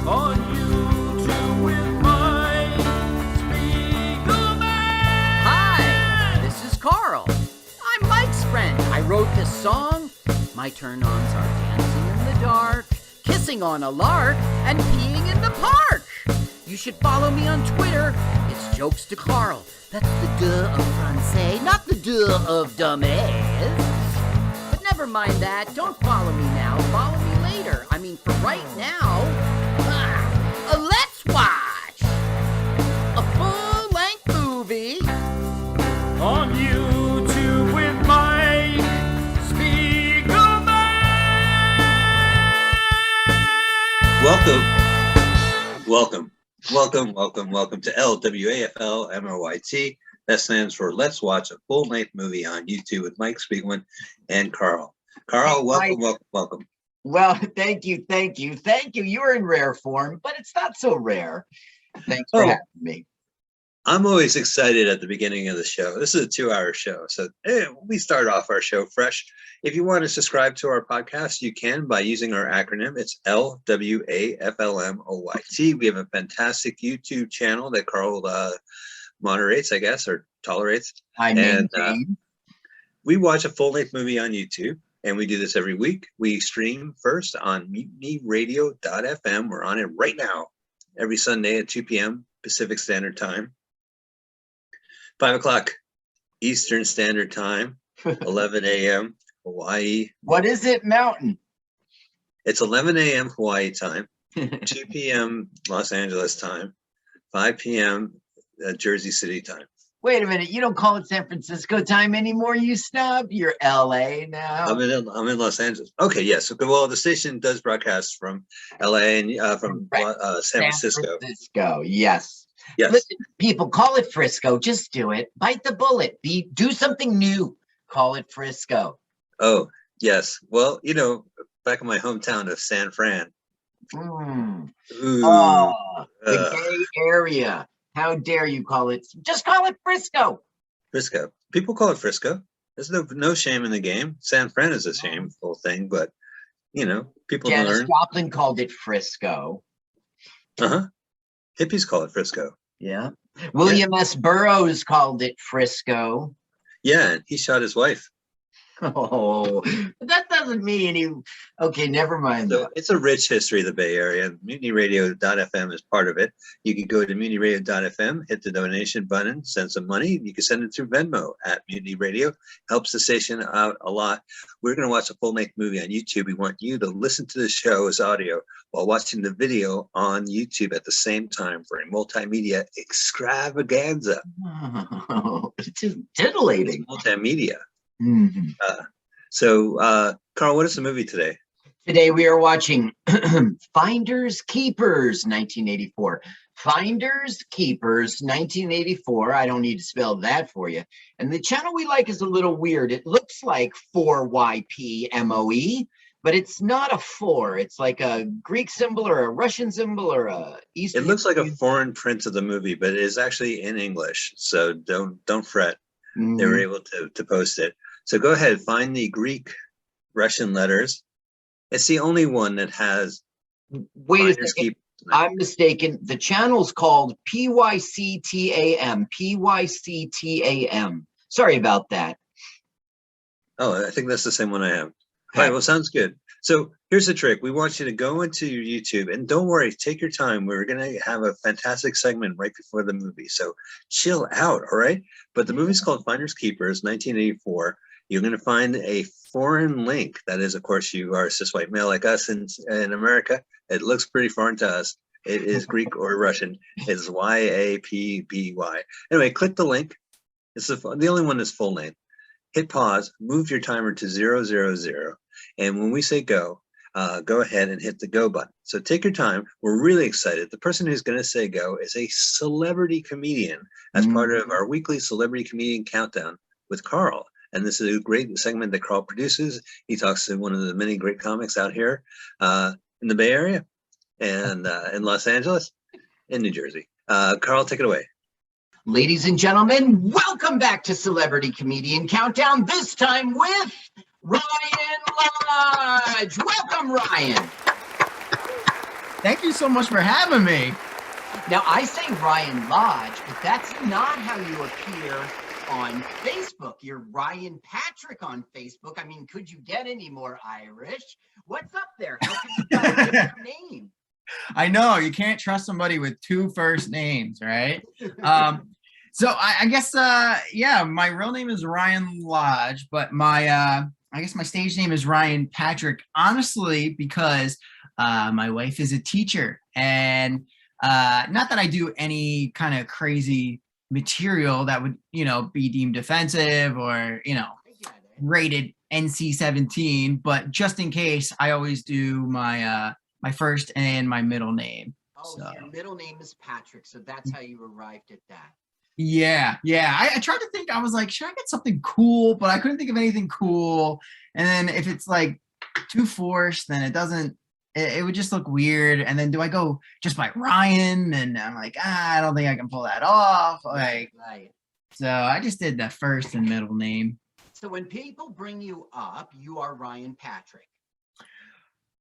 on YouTube with Mike Spiegelman. Hi, this is Carl. I'm Mike's friend. I wrote this song. My turn-ons are dancing in the dark, kissing on a lark, and peeing in the park. You should follow me on Twitter. It's Jokes to Carl. That's the duh of Francais, not the duh of dumbass. But never mind that. Don't follow me now. Follow me later. I mean, for right now, let's watch a full-length movie On YouTube with Mike Spiegelman. Welcome to LWAFLMOYT. That stands for Let's Watch a Full-Length Movie on YouTube with Mike Spiegelman and Carl. Carl, welcome. Well, thank you. You're in rare form, but it's not so rare. Thanks for having me. I'm always excited at the beginning of the show. This is a 2-hour show, so we start off our show fresh. If you want to subscribe to our podcast, you can by using our acronym. It's LWAFLMOYT. We have a fantastic YouTube channel that Carl moderates, I guess, or tolerates. We watch a full-length movie on YouTube, and we do this every week. We stream first on mutinyradio.fm. We're on it right now, every Sunday at 2 p.m. Pacific Standard Time. 5 o'clock Eastern Standard Time, 11 a.m. Hawaii. What is it, Mountain? It's 11 a.m. Hawaii time, 2 p.m. Los Angeles time, 5 p.m. Jersey City time. Wait a minute, you don't call it San Francisco time anymore, you snub? You're LA now. I'm in Los Angeles. Okay, yes. Well, the station does broadcast from LA and from San Francisco. Yes. Yes. Listen, people, call it Frisco. Just do it. Bite the bullet. Do something new. Call it Frisco. Oh, yes. Well, back in my hometown of San Fran. The gay area. How dare you call it? Just call it Frisco. Frisco. People call it Frisco. There's no shame in the game. San Fran is a shameful thing, but people Janis learn. Joplin called it Frisco. Hippies call it Frisco. Yeah. William S. Burroughs called it Frisco. Yeah, and he shot his wife. Oh, that doesn't mean he. Okay, never mind. So it's a rich history of the Bay Area. MutinyRadio.fm is part of it. You can go to MutinyRadio.fm, hit the donation button, send some money. You can send it through Venmo at Mutiny Radio. Helps the station out a lot. We're going to watch a full-length movie on YouTube. We want you to listen to the show as audio while watching the video on YouTube at the same time for a multimedia extravaganza. Oh, it's just titillating. It's multimedia. Mm-hmm. Carl, what is the movie today? Today we are watching Finders Keepers 1984. Finders Keepers 1984. I don't need to spell that for you. And the channel we like is a little weird. It looks like 4YPMOE, but it's not a 4. It's like a Greek symbol or a Russian symbol or a Eastern. It looks like a foreign print of the movie, but it is actually in English. So don't fret. Mm-hmm. They were able to post it. So go ahead, find the Greek Russian letters. It's the only one that has. Wait a second. I'm mistaken. The channel's called PYCTAM. PYCTAM. Sorry about that. Oh, I think that's the same one I have. All right, well, sounds good. So here's the trick. We want you to go into your YouTube, and don't worry, take your time. We're going to have a fantastic segment right before the movie. So chill out, all right? But the movie's called Finders Keepers, 1984. You're going to find a foreign link. That is, of course, you are a cis white male like us in America. It looks pretty foreign to us. It is Greek or Russian. It's YAPBY. Anyway, click the link. It's the only one that's full name. Hit pause, move your timer to 000. And when we say go ahead and hit the go button. So take your time. We're really excited. The person who's going to say go is a celebrity comedian as part of our weekly celebrity comedian countdown with Carl. And this is a great segment that Carl produces. He talks to one of the many great comics out here in the Bay Area and in Los Angeles, in New Jersey. Carl, take it away. Ladies and gentlemen, welcome back to Celebrity Comedian Countdown, this time with Ryan Lodge. Welcome, Ryan. Thank you so much for having me. Now, I say Ryan Lodge, but that's not how you appear on Facebook. You're Ryan Patrick on Facebook. I mean, could you get any more Irish? What's up there? How could you got a different name? I know you can't trust somebody with two first names, right? So I guess yeah, my real name is Ryan Lodge, but my I guess my stage name is Ryan Patrick, honestly, because my wife is a teacher, and not that I do any kind of crazy material that would, be deemed offensive or, rated NC-17, but just in case, I always do my first and my middle name. Oh, So so your middle name is Patrick, so that's how you arrived at that. yeah. I tried to think, I was like, should I get something cool? But I couldn't think of anything cool. And then if it's like too forced, then it would just look weird. And then do I go just by Ryan? And I'm like, I don't think I can pull that off. Like, Right. so I just did the first and middle name. So when people bring you up, you are Ryan Patrick.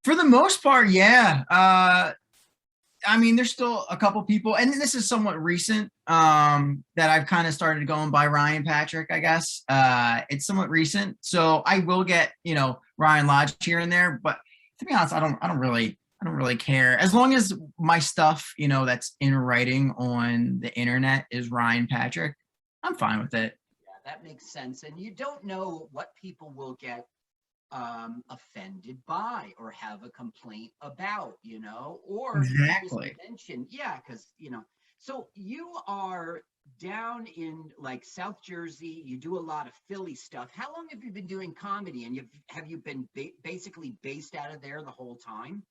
For the most part, yeah. I mean, there's still a couple people, and this is somewhat recent, that I've kind of started going by Ryan Patrick, I guess. It's somewhat recent. So I will get, Ryan Lodge here and there, but to be honest, I don't really care. As long as my stuff, that's in writing on the internet is Ryan Patrick, I'm fine with it. Yeah, that makes sense. And you don't know what people will get offended by or have a complaint about, or Exactly. mention, yeah, because so you are down in like South Jersey. You do a lot of Philly stuff. How long have you been doing comedy, and have you been basically based out of there the whole time?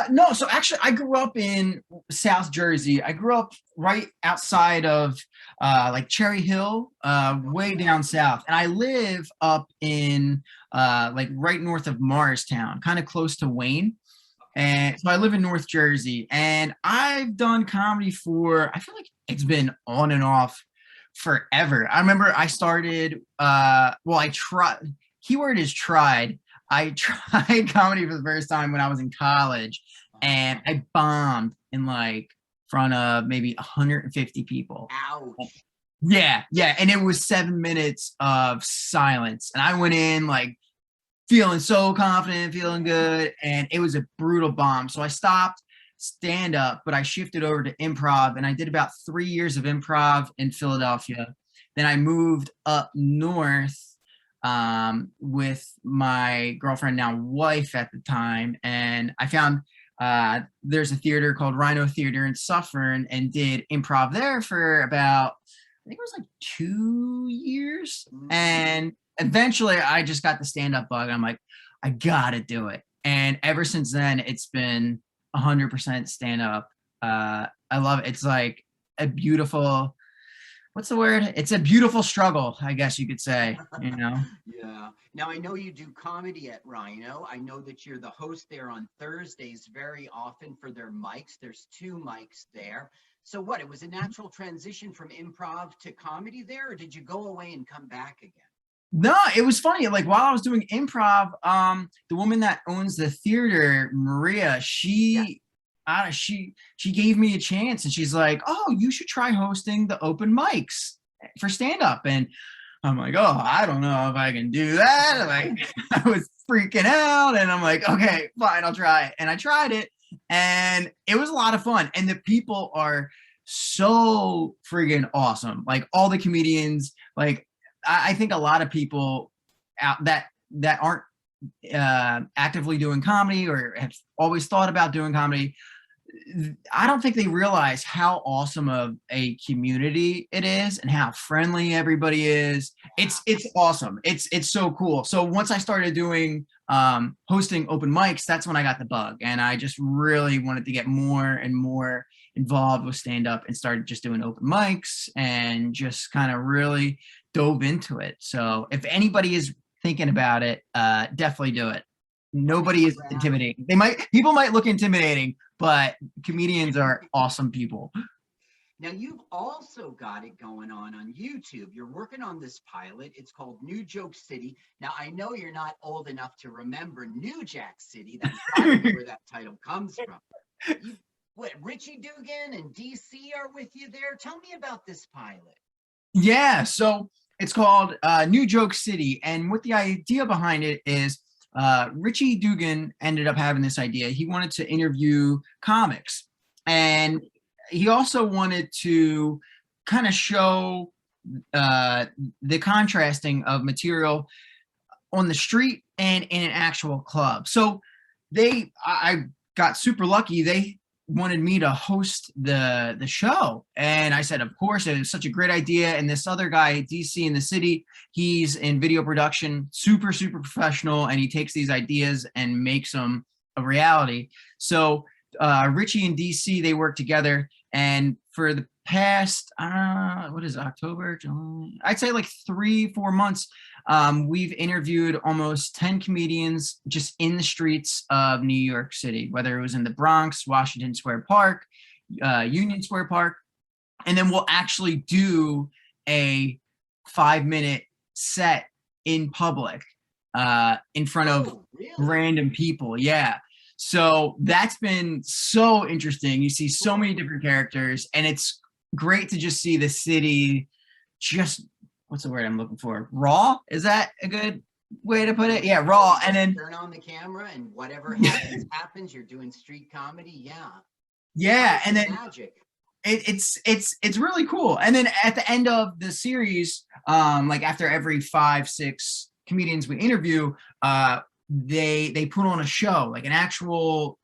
No, so actually I grew up in South Jersey. I grew up right outside of like Cherry Hill, way down south. And I live up in like right north of Morristown, kind of close to Wayne. And so I live in North Jersey, and I've done comedy for, I feel like it's been on and off forever. I remember I started I tried, keyword is tried. I tried comedy for the first time when I was in college, and I bombed in like front of maybe 150 people. Ouch. Yeah, and it was 7 minutes of silence, and I went in like feeling so confident, feeling good, and it was a brutal bomb. So I stopped stand up, but I shifted over to improv, and I did about 3 years of improv in Philadelphia. Then I moved up north with my girlfriend, now wife at the time, and I found there's a theater called Rhino Theater in Suffern, and did improv there for about, I think it was like 2 years. And eventually I just got the stand-up bug. I'm like, I gotta do it. And ever since then, it's been 100% stand-up. I love it. It's like a beautiful, what's the word? It's a beautiful struggle, I guess you could say, Yeah. Now I know you do comedy at Rhino. I know that you're the host there on Thursdays very often for their mics. There's 2 mics there. So what, it was a natural transition from improv to comedy there, or did you go away and come back again? No, it was funny. Like while I was doing improv, the woman that owns the theater, Maria, she gave me a chance, and she's like, "Oh, you should try hosting the open mics for stand up." And I'm like, "Oh, I don't know if I can do that." Like I was freaking out, and I'm like, "Okay, fine, I'll try it." And I tried it, and it was a lot of fun. And the people are so friggin' awesome. Like all the comedians, like I think a lot of people out that aren't actively doing comedy or have always thought about doing comedy, I don't think they realize how awesome of a community it is and how friendly everybody is. It's awesome. It's so cool. So once I started doing hosting open mics, that's when I got the bug, and I just really wanted to get more and more involved with stand up, and started just doing open mics and just kind of really dove into it. So if anybody is thinking about it, definitely do it. Nobody is intimidating. People might look intimidating, but comedians are awesome people. Now you've also got it going on YouTube. You're working on this pilot. It's called New Joke City. Now I know you're not old enough to remember New Jack City. That's probably where that title comes from. What, Richie Dugan and DC are with you there? Tell me about this pilot. Yeah, so it's called New Joke City, and what the idea behind it is, Richie Dugan ended up having this idea. He wanted to interview comics, and he also wanted to kind of show the contrasting of material on the street and in an actual club. So I got super lucky. They wanted me to host the show, and I said, of course. It was such a great idea. And this other guy, DC in the city, he's in video production, super professional, and he takes these ideas and makes them a reality. So Richie and DC, they work together, and for the past what is it, October, July, I'd say like 3-4 months, we've interviewed almost 10 comedians just in the streets of New York City, whether it was in the Bronx, Washington Square Park, Union Square Park. And then we'll actually do a 5-minute set in public in front of really? random people. Yeah. So that's been so interesting. You see so many different characters, and it's great to just see the city just, what's the word I'm looking for? Raw? Is that a good way to put it? Yeah, raw. And then turn on the camera and whatever happens, happens. You're doing street comedy. Yeah. Yeah, and then magic. it's really cool. And then at the end of the series, like after every 5-6 comedians we interview, they put on a show, like an actual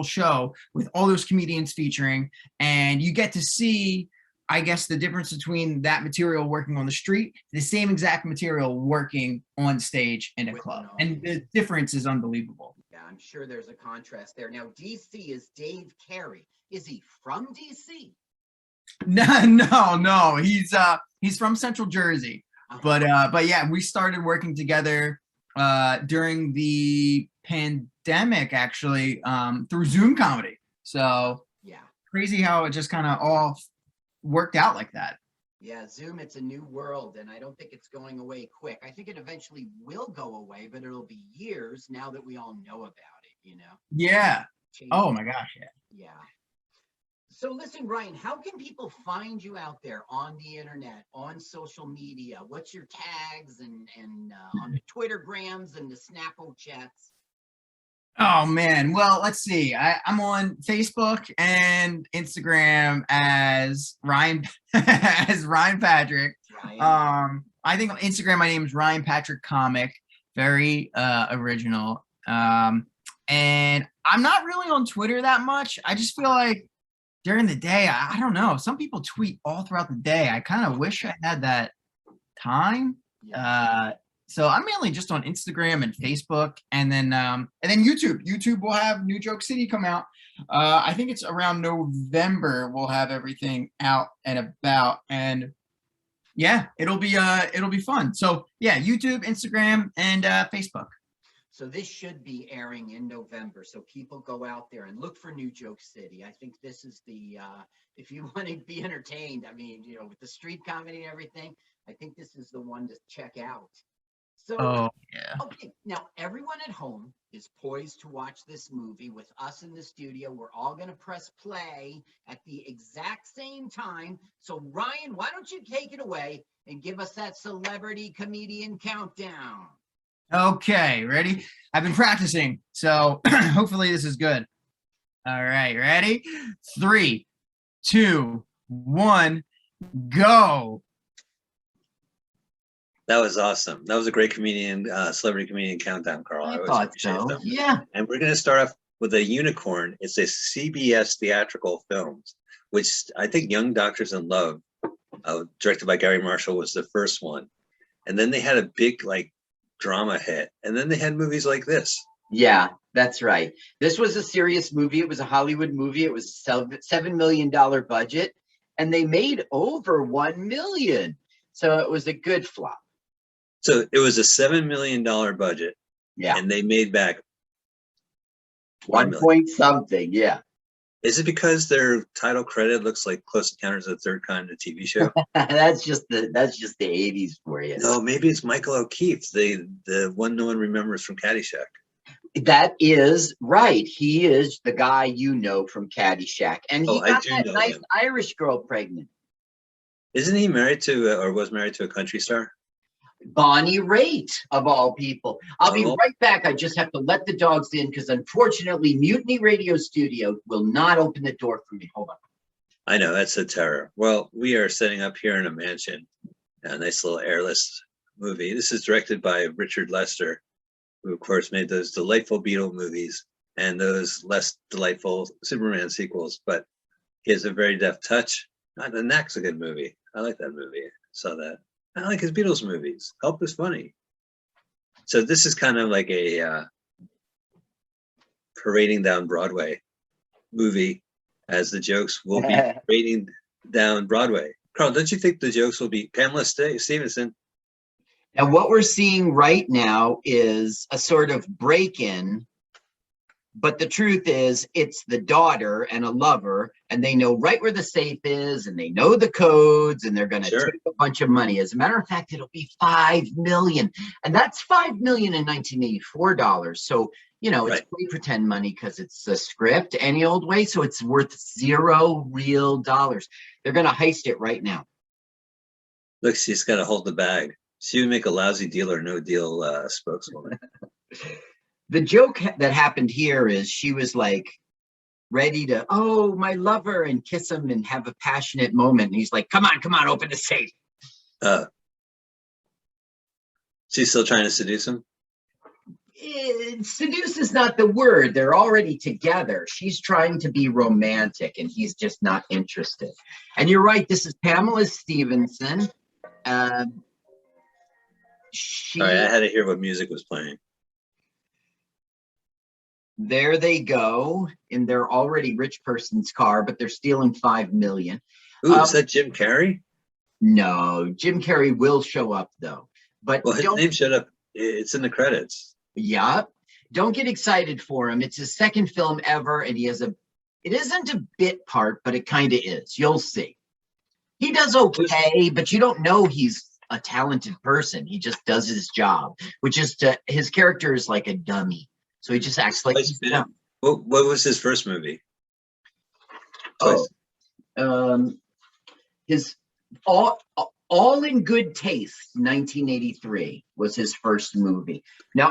show with all those comedians featuring, and you get to see, I guess, the difference between that material working on the street, the same exact material working on stage in a club. And the difference is unbelievable. Yeah, I'm sure there's a contrast there. Now, DC is Dave Carey. Is he from DC? No, he's from Central Jersey. But yeah, we started working together during the pandemic, actually, through Zoom comedy. So yeah, crazy how it just kind of all worked out like that. Yeah, Zoom, it's a new world, and I don't think it's going away quick. I think it eventually will go away, but it'll be years now that we all know about it, you know? Yeah. Oh my gosh, yeah. Yeah. So listen, Ryan, how can people find you out there on the internet, on social media? What's your tags and on the Twittergrams and the Snapple chats? Oh man, well, let's see. I'm on Facebook and Instagram as Ryan Patrick. Ryan. I think on Instagram my name is Ryan Patrick Comic. Very original. And I'm not really on Twitter that much. I just feel like during the day, I don't know. Some people tweet all throughout the day. I kind of wish I had that time. Yeah. So I'm mainly just on Instagram and Facebook, and then YouTube. YouTube will have New Joke City come out. I think it's around November. We'll have everything out and about, and yeah, it'll be fun. So yeah, YouTube, Instagram, and Facebook. So this should be airing in November. So people go out there and look for New Joke City. I think this is the, if you want to be entertained, I mean, you know, with the street comedy and everything, I think this is the one to check out. So, yeah. Okay, now everyone at home is poised to watch this movie with us in the studio. We're all going to press play at the exact same time. So Ryan, why don't you take it away and give us that celebrity comedian countdown? Okay, ready? I've been practicing, so hopefully this is good. All right, ready? 3, 2, 1, go. That was awesome. That was a great celebrity comedian countdown, Carl. I thought so. That. Yeah. And we're going to start off with a unicorn. It's a CBS theatrical film, which I think Young Doctors in Love, directed by Gary Marshall, was the first one. And then they had a big drama hit, and then they had movies like this. Yeah, that's right. This was a serious movie. It was a Hollywood movie. It was a $7 million budget, and they made over $1 million. So it was a good flop. So it was a $7 million budget. Yeah. And they made back 1 point something. Yeah. Is it because their title credit looks like Close Encounters of the Third Kind, a TV show? that's just the 80s for you. No, maybe it's Michael O'Keefe, the one no one remembers from Caddyshack. That is right. He is the guy you know from Caddyshack, and he Oh, I got do that know nice him. Irish girl pregnant. Isn't he married to, or was married to a country star? Bonnie Raitt, of all people. I'll be Oh. right back. I just have to let the dogs in because unfortunately, Mutiny Radio Studio will not open the door for me. Hold on. I know, that's a terror. Well, we are setting up here in a mansion, a nice little airless movie. This is directed by Richard Lester, who of course made those delightful Beatle movies and those less delightful Superman sequels, but he has a very deft touch. The Knack's a good movie. I like that movie. Saw that. I like his Beatles movies. Help is funny. So this is kind of like a parading down Broadway movie, as the jokes will be parading down Broadway. Carl, don't you think the jokes will be Pamela Stevenson? And what we're seeing right now is a sort of break-in, but the truth is it's the daughter and a lover, and they know right where the safe is, and they know the codes, and they're going to take a bunch of money. As a matter of fact, it'll be $5 million, and that's $5 million in 1984 dollars. So, you know, it's free pretend money because it's a script any old way, so it's worth $0 real dollars. They're going to heist it right now. Look, she's got to hold the bag. She would make a lousy Deal or No Deal spokeswoman. The joke that happened here is she was like ready to, oh, my lover, and kiss him and have a passionate moment. And he's like, come on, open the safe. She's still trying to seduce him? Seduce is not the word. They're already together. She's trying to be romantic and he's just not interested. And you're right. This is Pamela Stevenson. Sorry, I had to hear what music was playing. There they go in their already rich person's car, but they're stealing $5 million. Ooh, is that Jim Carrey? No, Jim Carrey will show up though. But well, his name showed up. It's in the credits. Yeah, don't get excited for him. It's his second film ever, and he has it isn't a bit part, but it kind of is. You'll see. He does okay, but you don't know he's a talented person. He just does his job, which is his character is like a dummy. So he just acts like he's dumb. What was his first movie? His All in Good Taste, 1983 was his first movie. Now,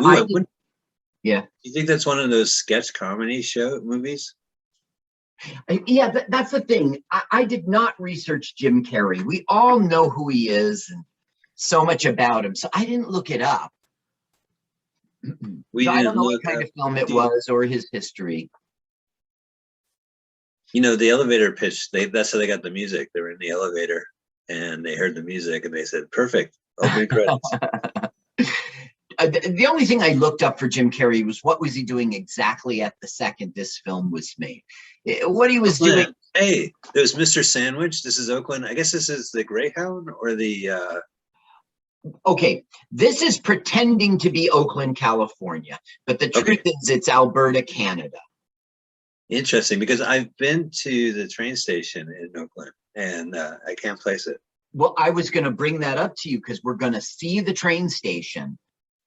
you think that's one of those sketch comedy show movies? Yeah, that's the thing. I did not research Jim Carrey. We all know who he is and so much about him, so I didn't look it up. I don't know what kind of film it was or his history. You know, the elevator pitch, that's how they got the music. They were in the elevator and they heard the music and they said, perfect, opening credits. The only thing I looked up for Jim Carrey was what was he doing exactly at the second this film was made. What he was doing. Hey, there's Mr. Sandwich. This is Oakland. I guess this is the Greyhound or the... Okay, this is pretending to be Oakland, California, but the truth is it's Alberta, Canada. Interesting, because I've been to the train station in Oakland and I can't place it. Well, I was going to bring that up to you because we're going to see the train station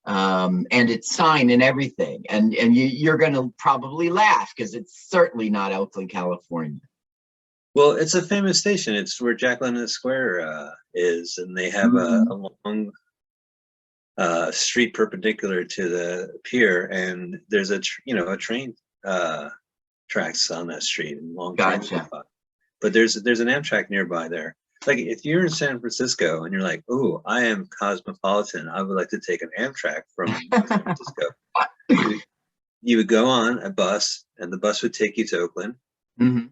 and its sign and everything. And you're going to probably laugh because it's certainly not Oakland, California. Well, it's a famous station. It's where Jack London Square is, and they have a long street perpendicular to the pier, and there's a train tracks on that street and long. Gotcha. But there's an Amtrak nearby there. Like if you're in San Francisco and you're like, "Oh, I am cosmopolitan. I would like to take an Amtrak from San Francisco." You would go on a bus, and the bus would take you to Oakland. Mm-hmm.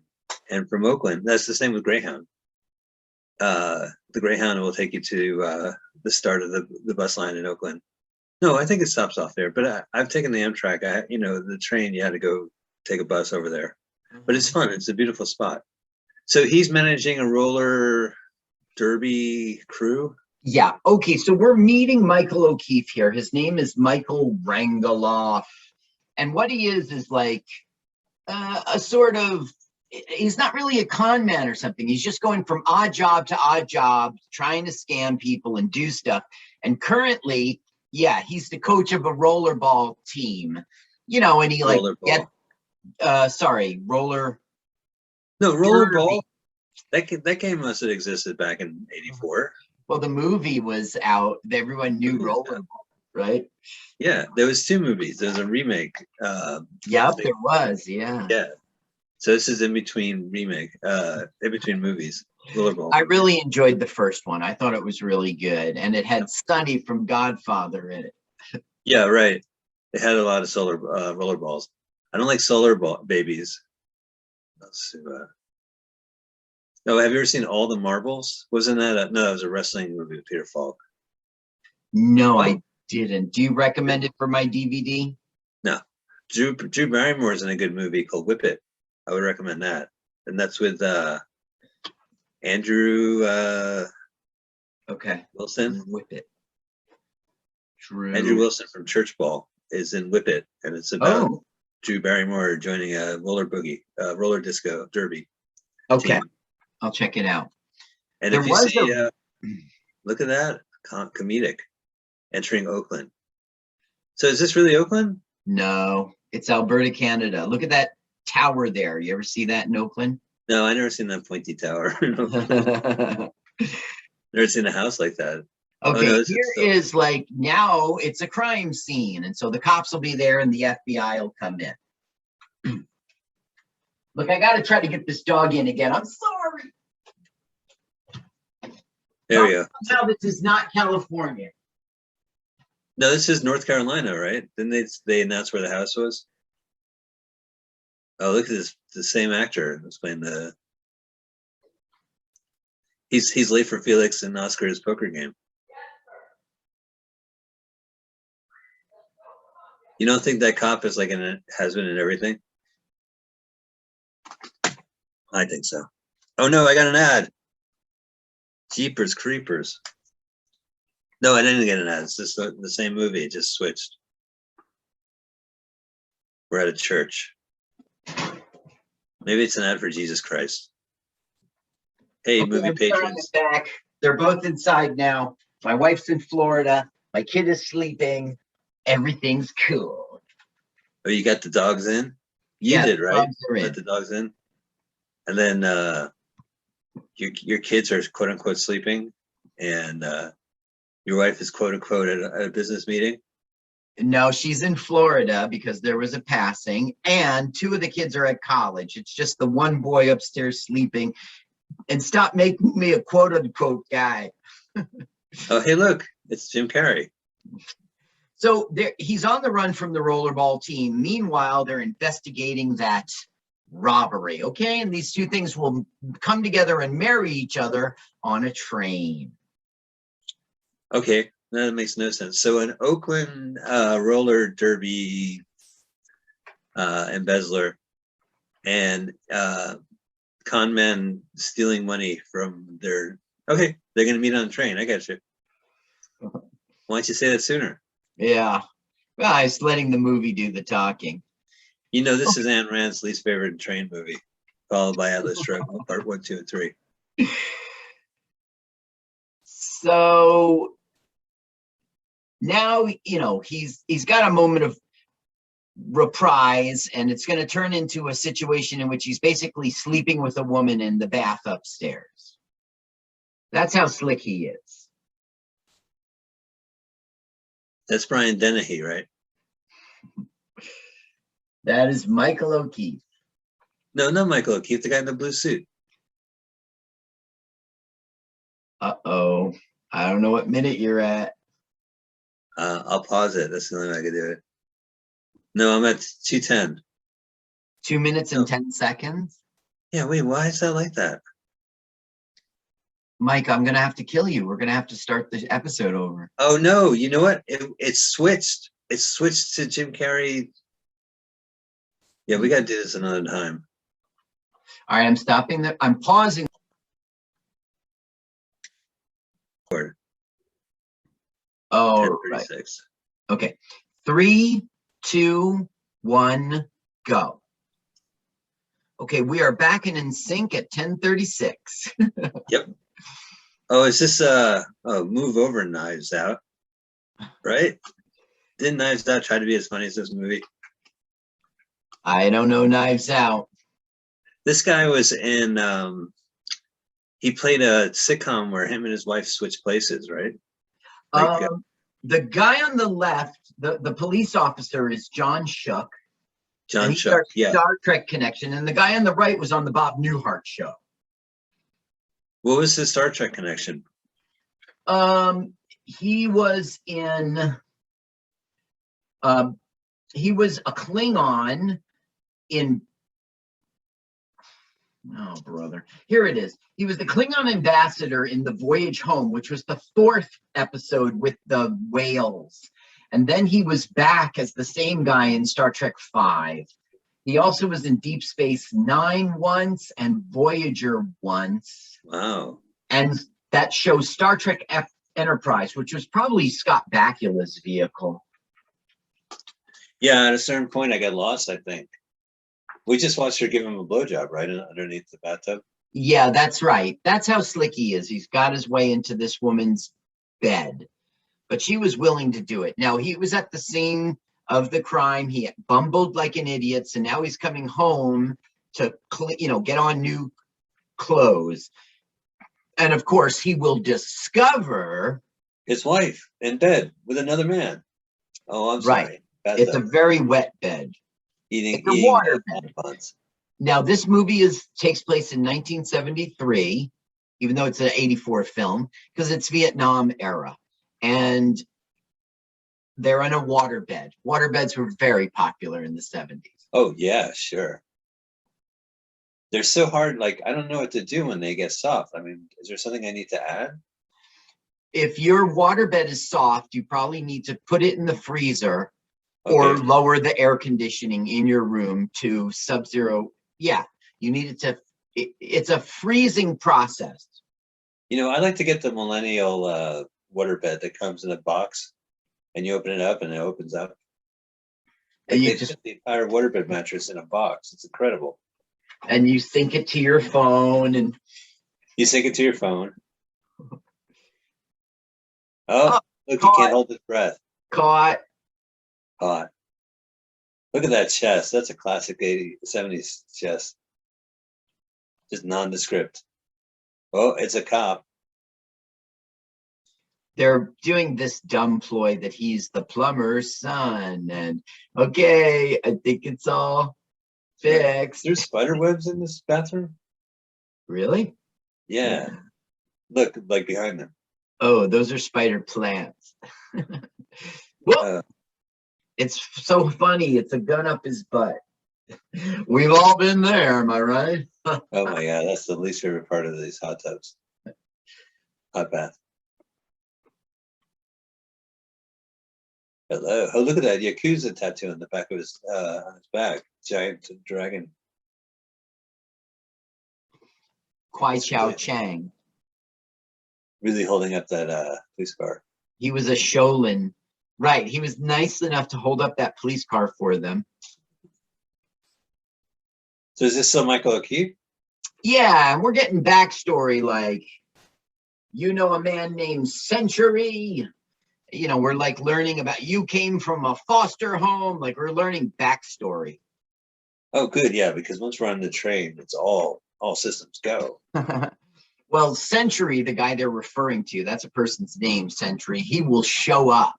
And from Oakland, that's the same with Greyhound. The Greyhound will take you to the start of the bus line in Oakland. No, I think it stops off there. But I've taken the Amtrak. The train, you had to go take a bus over there. But it's fun. It's a beautiful spot. So he's managing a roller derby crew. Yeah. Okay. So we're meeting Michael O'Keefe here. His name is Michael Rangeloff. And what he is like a sort of, he's not really a con man or something. He's just going from odd job to odd job, trying to scam people and do stuff. And currently, he's the coach of a rollerball team. You know, and he like Rollerball. roller No, derby. Rollerball. That game must have existed back in '84. Well, the movie was out. Everyone knew Movie was rollerball, out. right? Yeah, there was 2 movies. There was a remake. Yep, there was. Yeah. Yeah. So this is in between movies. Rollerball. I really enjoyed the first one. I thought it was really good, and it had Sonny from Godfather in it. Yeah, right. It had a lot of rollerballs. I don't like solar ball babies. Let's see. Oh, have you ever seen All the Marbles? Wasn't that no? It was a wrestling movie with Peter Falk. No, I didn't. Do you recommend it for my DVD? No, Drew Barrymore is in a good movie called Whip It. I would recommend that, and that's with Andrew Okay. Wilson. Whip It. Drew. Andrew Wilson from Church Ball is in Whip It, and it's about Drew Barrymore joining a roller disco derby. Okay, team. I'll check it out. And if you see, look at that, comedic, entering Oakland. So is this really Oakland? No, it's Alberta, Canada. Look at that tower there. You ever see that in Oakland? No, I never seen that pointy tower. Never seen a house like that. Okay, here is like, now it's a crime scene. And so the cops will be there and the FBI will come in. Look, I got to try to get this dog in again. I'm sorry. There we go. Somehow this is not California. No, this is North Carolina, right? Didn't they announce where the house was? Oh, look at this, the same actor who's playing the. He's late for Felix and Oscar's poker game. You don't think that cop is like has been in everything? I think so. Oh no, I got an ad. Jeepers Creepers. No, I didn't get an ad. It's just the same movie. It just switched. We're at a church. Maybe it's an ad for Jesus Christ. Hey, Okay, movie I'm starting patrons. it back. They're both inside now. My wife's in Florida. My kid is sleeping. Everything's cool. Oh, you got the dogs in? You did, right? Dogs are in. Let the dogs in. And then your kids are quote unquote sleeping, and your wife is quote unquote at a business meeting. No, she's in Florida because there was a passing, and 2 of the kids are at college. It's just the one boy upstairs sleeping. And stop making me a quote unquote guy. Oh, hey, look, it's Jim Carrey. So he's on the run from the rollerball team. Meanwhile, they're investigating that robbery. Okay, and these 2 things will come together and marry each other on a train. Okay, that makes no sense. So an Oakland roller derby embezzler and con men stealing money from their. Okay, they're going to meet on a train. I got you. Why don't you say that sooner? Yeah. Well, I was letting the movie do the talking. You know, this is Ayn Rand's least favorite train movie, followed by Atlas Shrugged, part 1, 2, and 3. So now, you know, he's got a moment of reprise, and it's going to turn into a situation in which he's basically sleeping with a woman in the bath upstairs. That's how slick he is. That's Brian Dennehy, right? That is Michael O'Keefe. No, not Michael O'Keefe, the guy in the blue suit. Uh-oh. I don't know what minute you're at. I'll pause it. That's the only way I can do it. No, I'm at 2:10. 2 minutes and 10 seconds? Yeah, wait, why is that like that? Mike, I'm going to have to kill you. We're going to have to start the episode over. Oh, no, you know what? It switched. It switched to Jim Carrey. Yeah, we got to do this another time. All right, I'm pausing. Oh, right. Okay. 3, 2, 1, go. Okay, we are back and in sync at 10:36. Yep. Oh, is this Move Over Knives Out? Right? Didn't Knives Out try to be as funny as this movie? I don't know Knives Out. This guy was in. He played a sitcom where him and his wife switched places, right? Like The guy on the left, the police officer, is John Shook. John And he's Shook. our Yeah. Star Trek connection. And the guy on the right was on the Bob Newhart show. What was his Star Trek connection? He was in. He was a Klingon in. Oh, brother. Here it is. He was the Klingon ambassador in The Voyage Home, which was the 4th episode with the whales. And then he was back as the same guy in Star Trek V. He also was in Deep Space Nine once and Voyager once. Wow. And that show Star Trek Enterprise, which was probably Scott Bakula's vehicle. Yeah, at a certain point, I got lost, I think. We just watched her give him a blowjob, right? Underneath the bathtub. Yeah, that's right. That's how slick he is. He's got his way into this woman's bed. But she was willing to do it. Now, he was at the scene of the crime. He bumbled like an idiot. So now he's coming home to, get on new clothes. And of course, he will discover His wife in bed with another man. Oh, I'm sorry. Right. It's a very wet bed. Eating water buns. Now, this movie takes place in 1973, even though it's an 84 film, because it's Vietnam era. And they're in a waterbed. Waterbeds were very popular in the 70s. Oh, yeah, sure. They're so hard. Like, I don't know what to do when they get soft. I mean, is there something I need to add? If your waterbed is soft, you probably need to put it in the freezer or lower the air conditioning in your room to sub-zero. Yeah, you need it to, it's a freezing process. I like to get the millennial waterbed that comes in a box and you open it up and it opens up. And they just put the entire waterbed mattress in a box. It's incredible. And you sync it to your phone and you sync it to your phone. Oh, look, he can't hold his breath. Caught. Look at that chest. That's a classic 70s chest. Just nondescript. Oh, it's a cop. They're doing this dumb ploy that he's the plumber's son. And okay, I think it's all fixed. There's spider webs in this bathroom? Really? Yeah. Look, like behind them. Oh, those are spider plants. Well, it's so funny. It's a gun up his butt. We've all been there, am I right? Oh my God, that's the least favorite part of these hot tubs. Hot bath. Hello. Oh, look at that Yakuza tattoo on the back of his on his back. Giant dragon. Kwai Chow Chang. Really holding up that police car. He was a Shaolin. Right. He was nice enough to hold up that police car for them. So is this still Michael O'Keefe? Yeah, and we're getting backstory like, a man named Century. We're like learning about you came from a foster home. Like we're learning backstory. Oh, good. Yeah, because once we're on the train, it's all systems go. Well, Century, the guy they're referring to, that's a person's name, Century. He will show up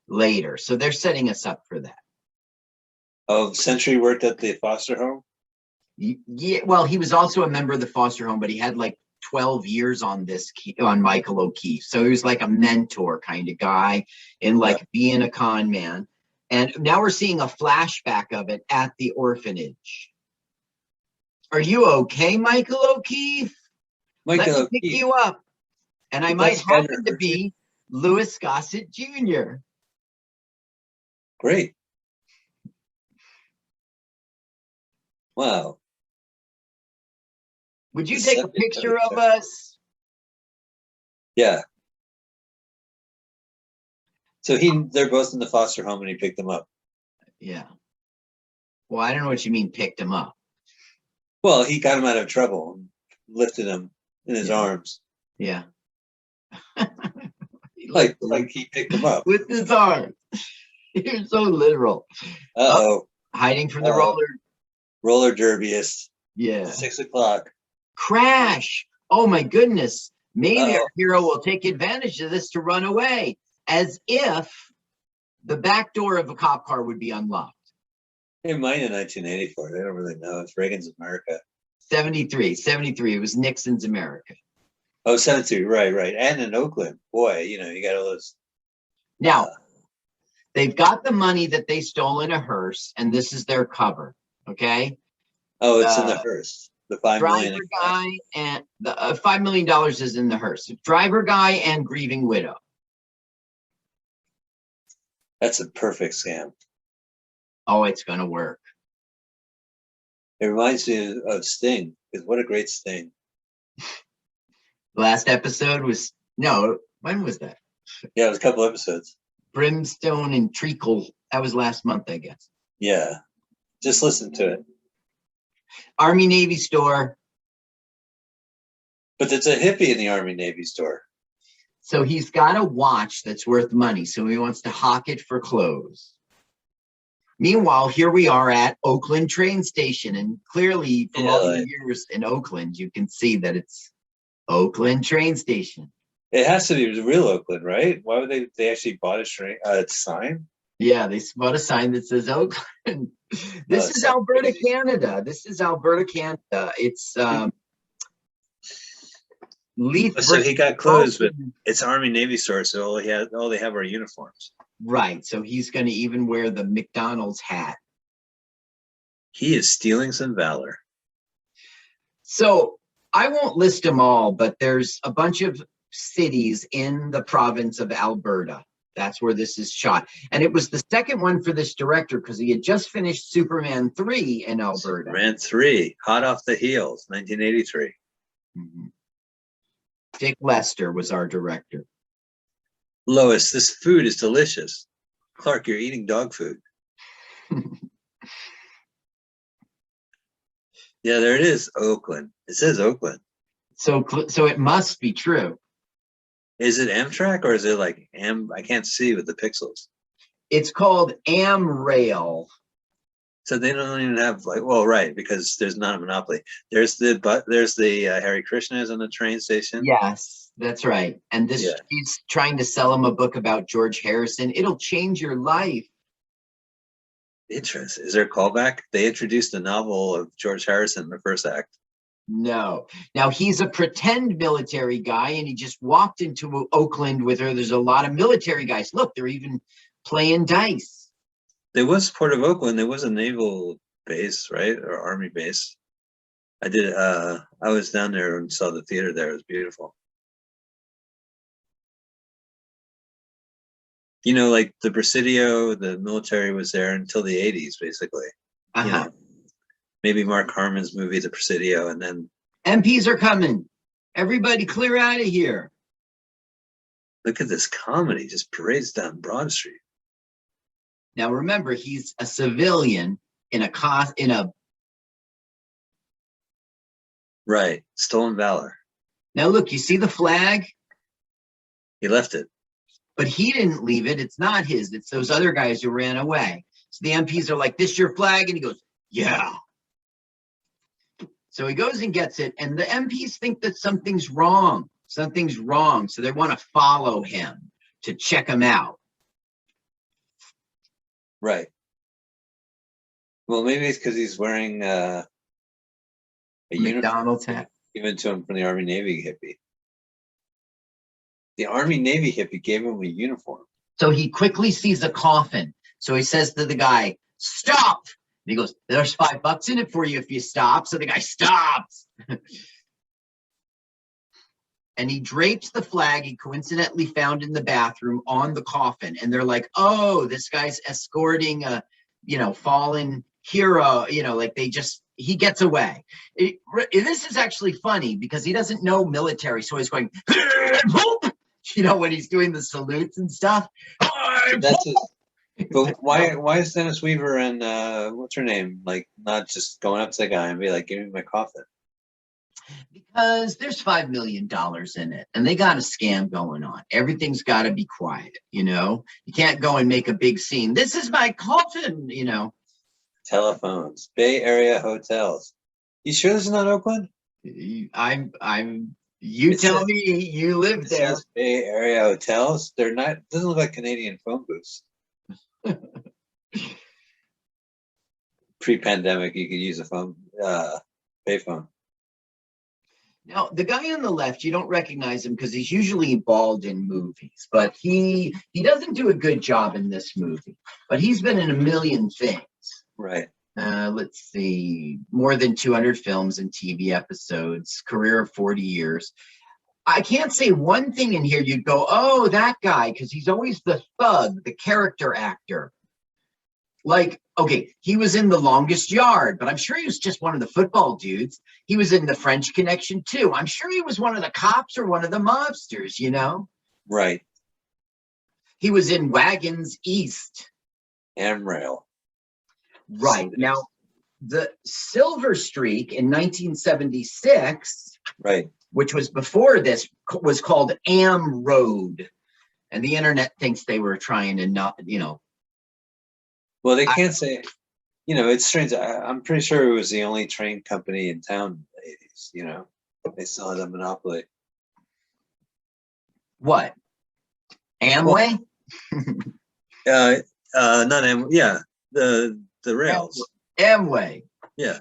later. So they're setting us up for that. Oh, Century worked at the foster home? Yeah, well, he was also a member of the foster home, but he had like 12 years on Michael O'Keefe. So he was like a mentor kind of guy in like being a con man. And now we're seeing a flashback of it at the orphanage. Are you okay, Michael O'Keefe? Let me pick you up. And I might happen to be Louis Gossett Jr. Great. Wow. Would you take a picture of us? Yeah. So they're both in the foster home and he picked them up. Yeah. Well, I don't know what you mean picked him up. Well, he got him out of trouble and lifted him in his arms. Yeah. like he picked him up. With his arms. You're so literal. Uh-oh. Hiding from the roller Roller derbyist. Yeah. 6 o'clock. Crash. Oh my goodness. Maybe Uh-oh. our hero will take advantage of this to run away, as if the back door of a cop car would be unlocked. It might in 1984. They don't really know. It's Reagan's America. 73. It was Nixon's America. Oh, 73. Right. And in Oakland. Boy, you got all those. Now, they've got the money that they stole in a hearse, and this is their cover. Okay. Oh, it's in the hearse. The $5 million. Driver guy and the $5 million is in the hearse. Driver guy and grieving widow. That's a perfect scam. Oh, it's going to work. It reminds me of Sting, because what a great Sting. Last episode was, no, when was that? Yeah, it was a couple episodes. Brimstone and Treacle. That was last month, I guess. Yeah, just listen to it. Army Navy store. But there's a hippie in the Army Navy store. So he's got a watch that's worth money. So he wants to hawk it for clothes. Meanwhile, here we are at Oakland train station. And clearly, from all the years in Oakland, you can see that it's Oakland train station. It has to be the real Oakland, right? Why would they actually bought a sign? Yeah, they bought a sign that says Oakland. This is Alberta, Canada. It's Leith. So he got clothes, but it's Army Navy store, so all they have are uniforms. Right. So he's going to even wear the McDonald's hat. He is stealing some valor. So I won't list them all, but there's a bunch of cities in the province of Alberta. That's where this is shot. And it was the second one for this director because he had just finished Superman 3 in Alberta. Superman 3, hot off the heels, 1983. Mm-hmm. Dick Lester was our director. Lois, this food is delicious. Clark, you're eating dog food. Yeah, there it is, Oakland. It says Oakland. So it must be true. Is it Amtrak or is it like I can't see with the pixels. It's called AmRail. So they don't even have right, because there's not a monopoly. There's the Hare Krishnas on the train station. Yes, that's right. And he's trying to sell him a book about George Harrison. It'll change your life. Interesting. Is there a callback? They introduced the novel of George Harrison in the first act. No. Now he's a pretend military guy, and he just walked into Oakland with her. There's a lot of military guys. Look, they're even playing dice. There was part of Oakland. There was a naval base, right, or army base. I was down there and saw the theater there. It was beautiful. Like the Presidio, the military was there until the 80s, basically. Uh-huh. Maybe Mark Harmon's movie, The Presidio, and then MPs are coming. Everybody clear out of here. Look at this comedy, just parades down Broad Street. Now remember, he's a civilian in a right, stolen valor. Now look, you see the flag? He left it. But he didn't leave it. It's not his. It's those other guys who ran away. So the MPs are like, "This your flag?" And he goes, "Yeah." So he goes and gets it, and the MPs think that something's wrong. Something's wrong. So they want to follow him to check him out. Right. Well, maybe it's because he's wearing a McDonald's uniform hat given to him from the Army Navy hippie. The Army Navy hippie gave him a uniform. So he quickly sees a coffin. So he says to the guy, "Stop!" And he goes, "There's $5 in it for you if you stop." So the guy stops. And he drapes the flag he coincidentally found in the bathroom on the coffin. And they're like, "Oh, this guy's escorting a, fallen hero." He gets away. This is actually funny because he doesn't know military. So he's going, when he's doing the salutes and stuff. That's it. But why is Dennis Weaver and what's her name not just going up to the guy and be like, "Give me my coffin"? Because there's $5 million in it, and they got a scam going on. Everything's got to be quiet. You can't go and make a big scene. "This is my coffin." Telephones. Bay Area hotels. You sure this is not Oakland? You It tell says- me you live It there. says Bay Area hotels. They're not. Doesn't look like Canadian phone booths. Pre-pandemic, you could use a phone, payphone. Now, the guy on the left, you don't recognize him because he's usually bald in movies, but he doesn't do a good job in this movie. But he's been in a million things. Right. Let's see, more than 200 films and TV episodes, career of 40 years. I can't say one thing in here you'd go, oh, that guy, because he's always the thug, the character actor. Like, okay, he was in The Longest Yard, but I'm sure he was just one of the football dudes. He was in The French Connection too. I'm sure he was one of the cops or one of the mobsters, you know? Right. He was in Wagons East. Amrail. Right. Now, the Silver Streak in 1976, Right. which was before this, was called Am Road. And the internet thinks they were trying to not, you know. Well, they can't say, it's strange. I'm pretty sure it was the only train company in town in the 80s, They still had a monopoly. What? Amway? Not yeah, the rails. Amway. Yeah.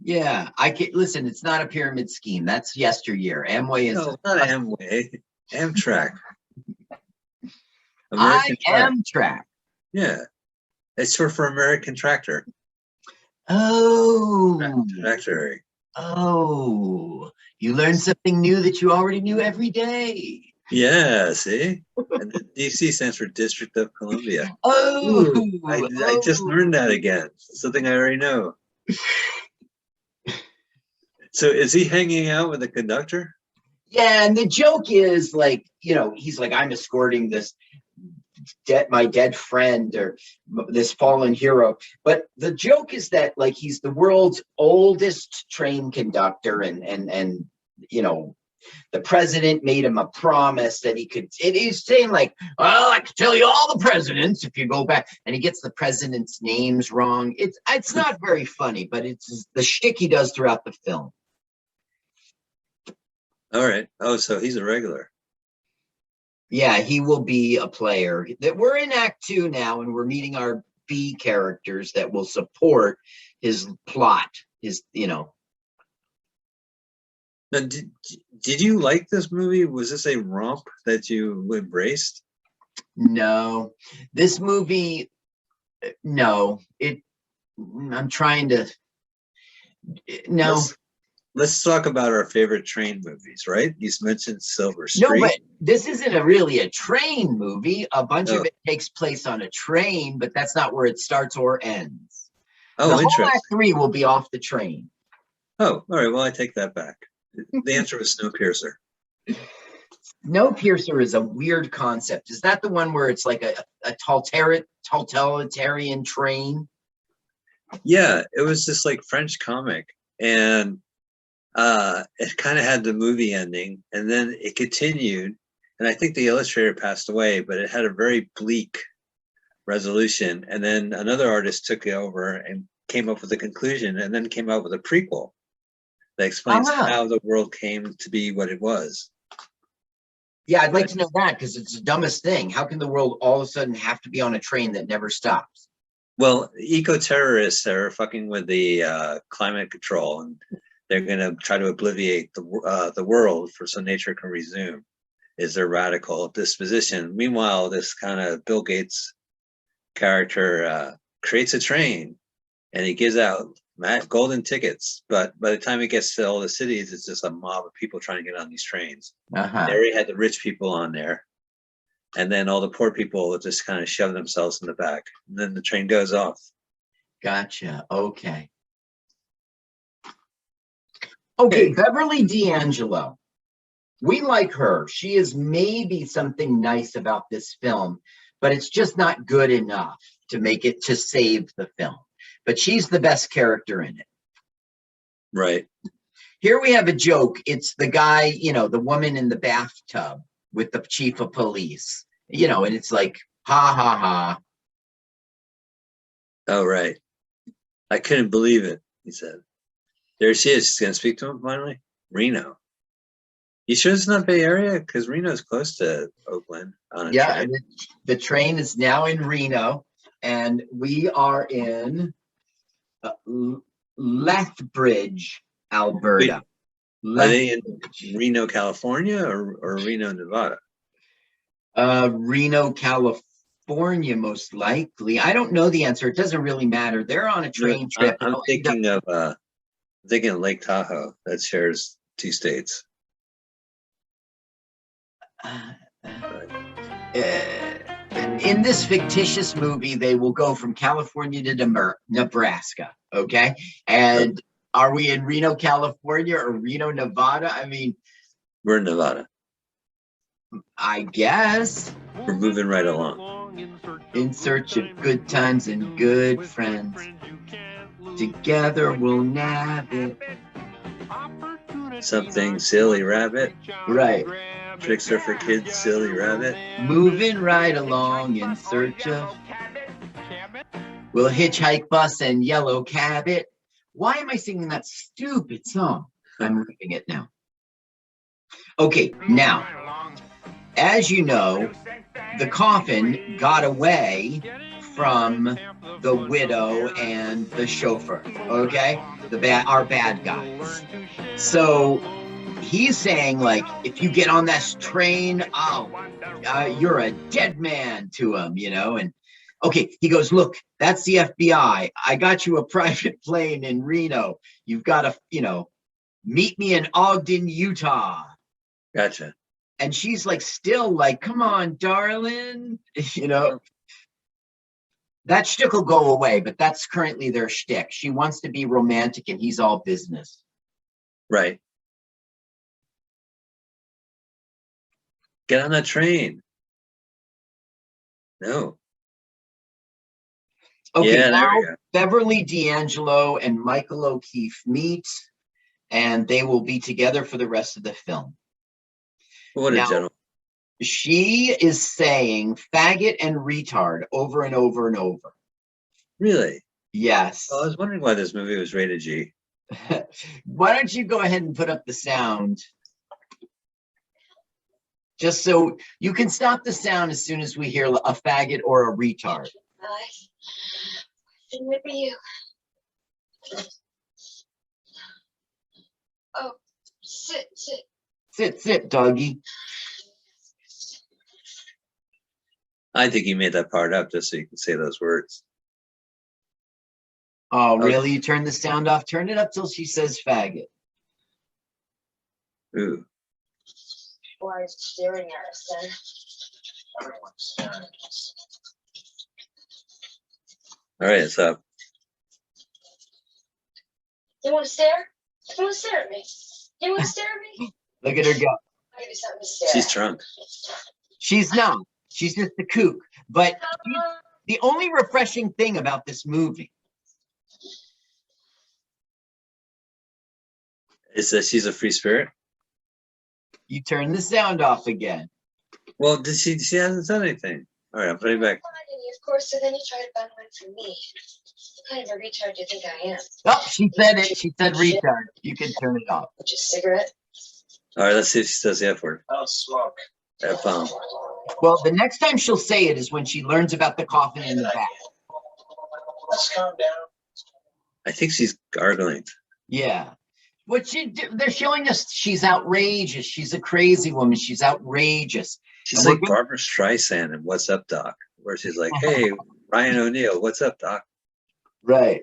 Yeah. I can listen, it's not a pyramid scheme. That's yesteryear. Amway is No, not Amway. Amtrak. American Amtrak. Yeah. It's short for American Tractor. Oh. Tractor. Oh. You learn something new that you already knew every day. Yeah, see? And the DC stands for District of Columbia. Oh. Ooh, I just learned that again. Something I already know. So is he hanging out with the conductor? Yeah, and the joke is like, he's like, I'm escorting my dead friend or this fallen hero. But the joke is that like he's the world's oldest train conductor, and the president made him a promise that he's saying like, well, I can tell you all the presidents if you go back, and he gets the president's names wrong. It's not very funny, but it's the shtick he does throughout the film. All right. Oh, so he's a regular. Yeah, he will be a player. That we're in Act 2 now, and we're meeting our B characters that will support his plot. Now, did you like this movie? Was this a romp that you embraced? No, this movie, no. I'm trying to. No. Let's talk about our favorite train movies, right? You mentioned Silver Streak. No, but this isn't really a train movie. A bunch of it takes place on a train, but that's not where it starts or ends. Oh, the interesting. whole Act 3 will be off the train. Oh, all right. Well, I take that back. The answer was Snowpiercer. Snowpiercer is a weird concept. Is that the one where it's like a totalitarian train? Yeah, it was this like French comic, and it kind of had the movie ending, and then it continued, and I think the illustrator passed away, but it had a very bleak resolution, and then another artist took it over and came up with a conclusion, and then came out with a prequel that explains how the world came to be what it was. Yeah, I'd like to know that, because it's the dumbest thing. How can the world all of a sudden have to be on a train that never stops? Well, eco-terrorists are fucking with the climate control, and they're going to try to obliviate the world so nature can resume, is their radical disposition. Meanwhile, this kind of Bill Gates character creates a train, and he gives out golden tickets. But by the time it gets to all the cities, it's just a mob of people trying to get on these trains. They already had the rich people on there, and then all the poor people just kind of shove themselves in the back, and then the train goes off. Gotcha. Okay. Okay, Beverly D'Angelo. We like her. She is maybe something nice about this film, but it's just not good enough to make it to save the film. But she's the best character in it. Right. Here we have a joke. It's the guy, the woman in the bathtub with the chief of police, and it's like, ha, ha, ha. Oh, right. I couldn't believe it, he said. There she is. She's going to speak to him finally. Reno. You sure it's not Bay Area? Because Reno's close to Oakland on a Yeah, train. and the train is now in Reno, and we are in Lethbridge, Alberta. Are they in Reno, California, or Reno, Nevada? Reno, California, most likely. I don't know the answer. It doesn't really matter. They're on a train trip. I'm thinking of Lake Tahoe that shares 2 states. In this fictitious movie, they will go from California to Nebraska. Okay. And are we in Reno, California or Reno, Nevada? I mean, We're in Nevada. I guess. We're moving right along. In search of good times and good friends. Together we'll nab it. Something silly rabbit. Right. Tricks are for kids, silly rabbit. Moving right along in search of. We'll hitchhike, bus, and yellow cab it. Why am I singing that stupid song? I'm leaving it now. Okay, now, as you know, the coffin got away from the widow and the chauffeur, okay? Our bad guys. So he's saying, like, if you get on this train, you're a dead man to him, you know? And okay, he goes, look, that's the FBI. I got you a private plane in Reno. You've got to, meet me in Ogden, Utah. Gotcha. And she's like, still like, come on, darling. That shtick will go away, but that's currently their shtick. She wants to be romantic and he's all business. Right. Get on that train. No. Okay, Yeah, there now we go. Beverly D'Angelo and Michael O'Keefe meet, and they will be together for the rest of the film. What a Now, gentleman. She is saying faggot and retard over and over and over. Really? Yes. Well, I was wondering why this movie was rated G. Why don't you go ahead and put up the sound? Just so you can stop the sound as soon as we hear a faggot or a retard. Shouldn't it be you? Oh, sit. Sit, doggy. I think you made that part up just so you can say those words. Oh, really? You turn the sound off? Turn it up till she says faggot. Ooh. Why are you staring at us then? Everyone's staring at us. All right, it's up. You want to stare? You want to stare at me? You want to stare at me? Look at her go. I'll give you something to stare She's at. drunk. She's not. She's just a kook. But the only refreshing thing about this movie is that she's a free spirit. you turn the sound off again. Well, she hasn't said anything. All right, I'll put it back. Of course, so then you try to find one for me. What kind of a retard do you think I am? Oh, she said it. She said retard. You can turn it off. Just a cigarette? All right, let's see if she says the F word. I'll smoke. F-bomb. Well, the next time she'll say it is when she learns about the coffin in the back. Let's calm down. I think she's gargling. Yeah. They're showing us she's outrageous. She's a crazy woman. She's outrageous. She's like Barbara Streisand in What's Up, Doc? Where she's like, hey, Ryan O'Neal, what's up, Doc? Right.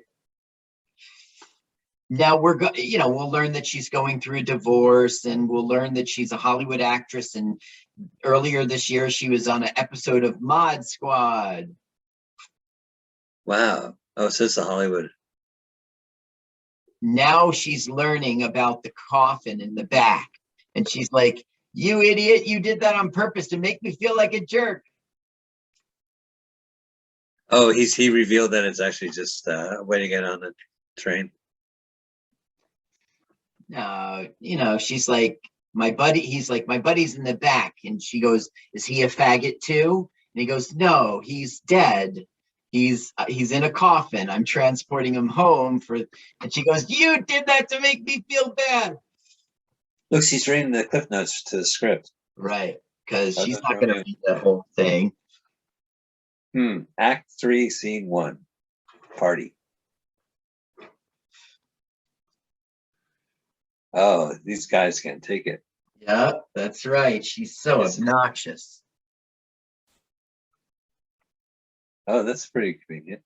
Now we'll learn that she's going through a divorce, and we'll learn that she's a Hollywood actress. And earlier this year, she was on an episode of Mod Squad. Wow. Oh, so it's the Hollywood. Now she's learning about the coffin in the back. And she's like, you idiot, you did that on purpose to make me feel like a jerk. Oh, he revealed that it's actually just a way to get on the train. She's like, he's like, my buddy's in the back. And she goes, is he a faggot too? And he goes, no, he's dead. He's in a coffin. I'm transporting him home for, and she goes, "You did that to make me feel bad." Look, she's reading the cliff notes to the script. Right, because Oh, she's that's not going to Romeo. read the whole thing. Act 3, Scene 1. Party. Oh, these guys can't take it. Yep, that's right. She's so Yes. obnoxious. Oh, that's pretty convenient.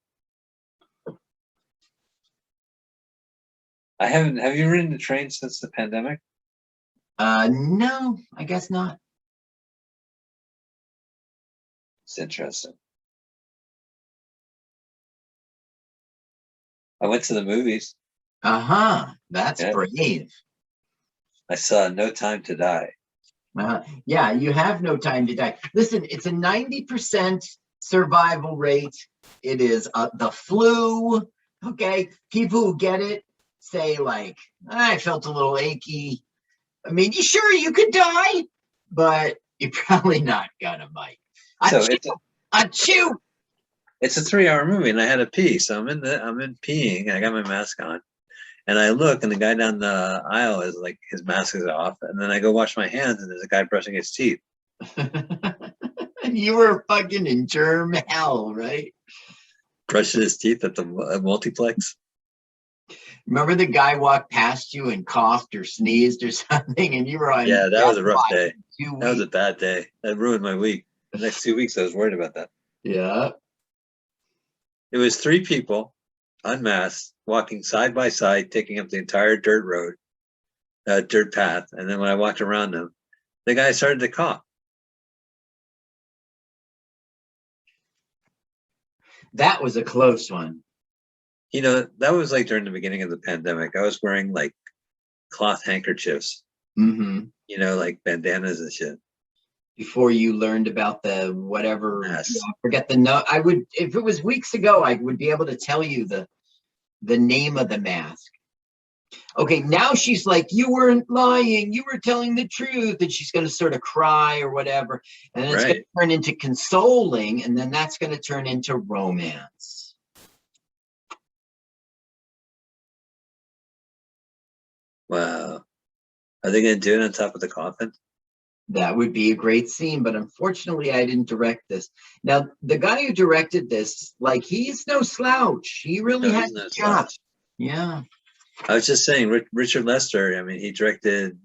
Have you ridden the train since the pandemic? No, I guess not. It's interesting. I went to the movies. That's Yeah. brave. I saw No Time to Die. Yeah, you have no time to die. Listen, it's a 90% survival rate. It is the flu. Okay, people who get it say like, I felt a little achy. I mean, you sure you could die, but you're probably not gonna, Mike. So Achoo! it's a 3-hour movie, and I had to pee. So I'm in peeing. I got my mask on, and I look, and the guy down the aisle is like his mask is off, and then I go wash my hands, and there's a guy brushing his teeth. You were fucking in germ hell, right? Brushing his teeth at the multiplex. Remember the guy walked past you and coughed or sneezed or something, and you were on. Yeah, that was a rough death day. watch That was a bad day. That ruined my week. The next 2 weeks, I was worried about that. Yeah. It was 3 people, unmasked, walking side by side, taking up the entire dirt path. And then when I walked around them, the guy started to cough. That was a close one. You know, that was like during the beginning of the pandemic. I was wearing like cloth handkerchiefs, Mm-hmm. you know, like bandanas and shit. Before you learned about the whatever, Yes. I forget the no. I would, if it was weeks ago, I would be able to tell you the name of the mask. Okay, now she's like, you weren't lying, you were telling the truth, and she's going to sort of cry or whatever, and then it's going to Right. turn into consoling, and then that's going to turn into romance. Wow. Are they going to do it on top of the coffin? That would be a great scene, but unfortunately, I didn't direct this. Now, the guy who directed this, like, he's no slouch. He really No, had he's not his job. slouch. Yeah. I was just saying, Richard Lester, I mean, he directed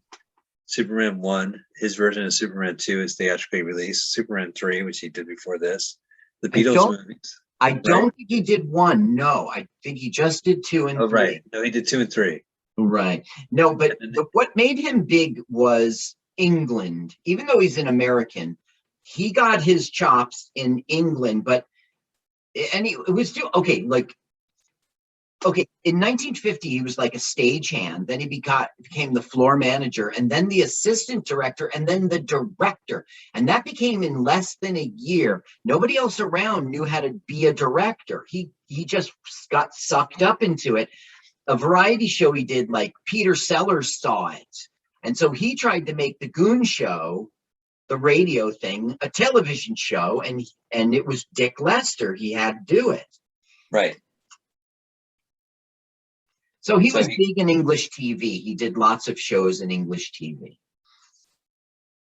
Superman 1. His version of Superman 2 is theatrically released. Superman 3, which he did before this. The Beatles movies. I don't think he did 1. No, I think he just did 2 and 3. Right. No, he did 2 and 3. Right. No, but And then- what made him big was England. Even though he's an American, he got his chops in England. But and it was still okay. Like, okay, in 1950, he was like a stagehand. Then he became the floor manager, and then the assistant director, and then the director. And that became in less than a year. Nobody else around knew how to be a director. He just got sucked up into it. A variety show he did, like Peter Sellers saw it. And so he tried to make the Goon Show, the radio thing, a television show, and it was Dick Lester. He had to do it. Right. So he was big in English TV. He did lots of shows in English TV.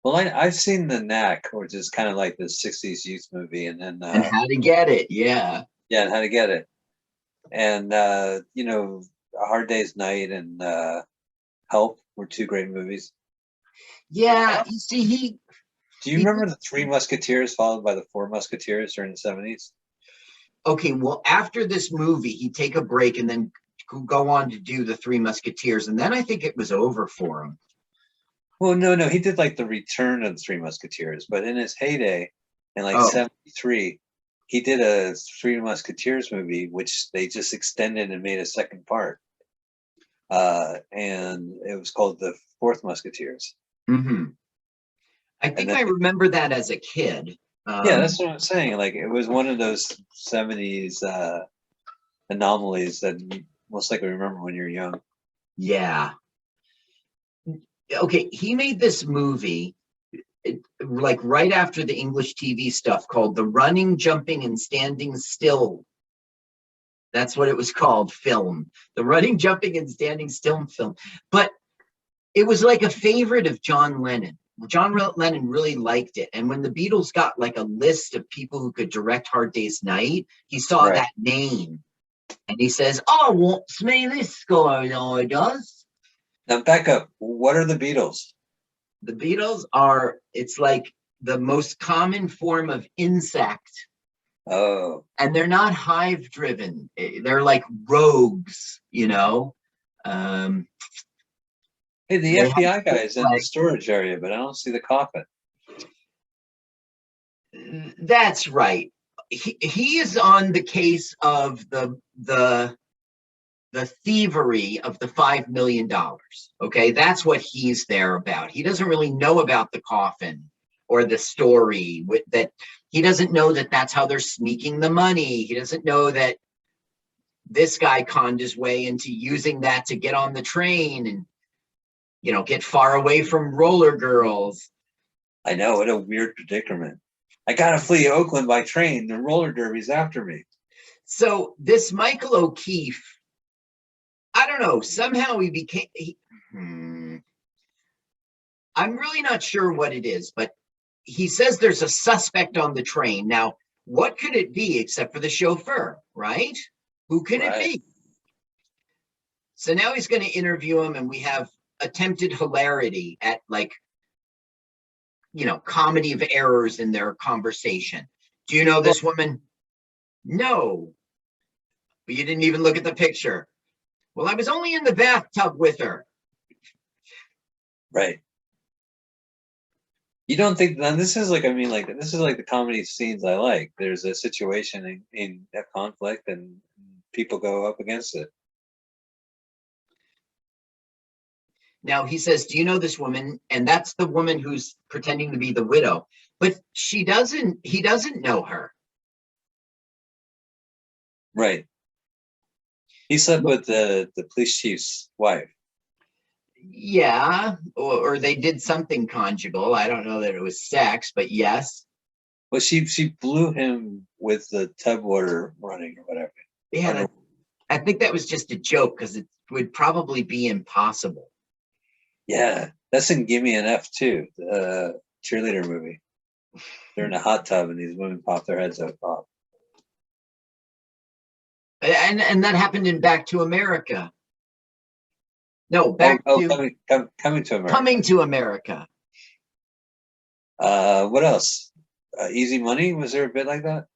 Well, I've seen The Knack, which is kind of like the 60s youth movie. And then And How to Get It, yeah. Yeah, and How to Get It. And, you know, A Hard Day's Night and Help were 2 great movies. Yeah, you see, Do you remember the 3 Musketeers followed by the 4 Musketeers during the 70s? okay, well, after this movie, he'd take a break and then go on to do the 3 Musketeers. And then I think it was over for him. Well, no, he did like the Return of the 3 Musketeers, but in his heyday, in like 73, he did a 3 Musketeers movie, which they just extended and made a second part. And it was called The 4th Musketeers. Mm-hmm. I think I remember that as a kid. Yeah, that's what I'm saying. Like, it was one of those 70s anomalies that you most likely remember when you're young. Yeah. Okay, he made this movie like right after the English TV stuff, called The Running, Jumping, and Standing Still. That's what it was called, film. The Running, Jumping, and Standing Still film. But it was like a favorite of John Lennon. John Lennon really liked it. And when the Beatles got like a list of people who could direct Hard Day's Night, he saw Right. that name. And he says, "Oh, what's me this guy now does?" Now back up. What are the Beatles? The Beatles are, it's like the most common form of insect. Oh, And they're not hive driven. They're like rogues, you know. hey, the They have FBI guy is in the like- storage area, but I don't see the coffin. That's right. He is on the case of the thievery of the $5 million. Okay, that's what he's there about. He doesn't really know about the coffin or the story that he doesn't know that that's how they're sneaking the money. He doesn't know that this guy conned his way into using that to get on the train and, you know, get far away from roller girls. I know, what a weird predicament. I gotta flee Oakland by train. The roller derby's after me. So this Michael O'Keefe, I don't know, somehow he became, I'm really not sure what it is, but he says there's a suspect on the train. Now, what could it be except for the chauffeur, right? Who could it be? So now he's going to interview him, and we have attempted hilarity at, like, you know, comedy of errors in their conversation. Do you know this woman? No. But you didn't even look at the picture. Well, I was only in the bathtub with her. Right. You don't think, now this is like, I mean, like, this is like the comedy scenes I like. There's a situation in a conflict and people go up against it. Now he says, "Do you know this woman?" And that's the woman who's pretending to be the widow. But he doesn't know her. Right. He slept with the police chief's wife. Yeah, or they did something conjugal. I don't know that it was sex, but yes. Well, she blew him with the tub water running or whatever. Yeah, I think that was just a joke because it would probably be impossible. Yeah, that's in Gimme an F too, the cheerleader movie. They're in a hot tub and these women pop their heads up. And that happened in Back to America. No, Coming to America. Coming to America. What else? Easy Money? Was there a bit like that?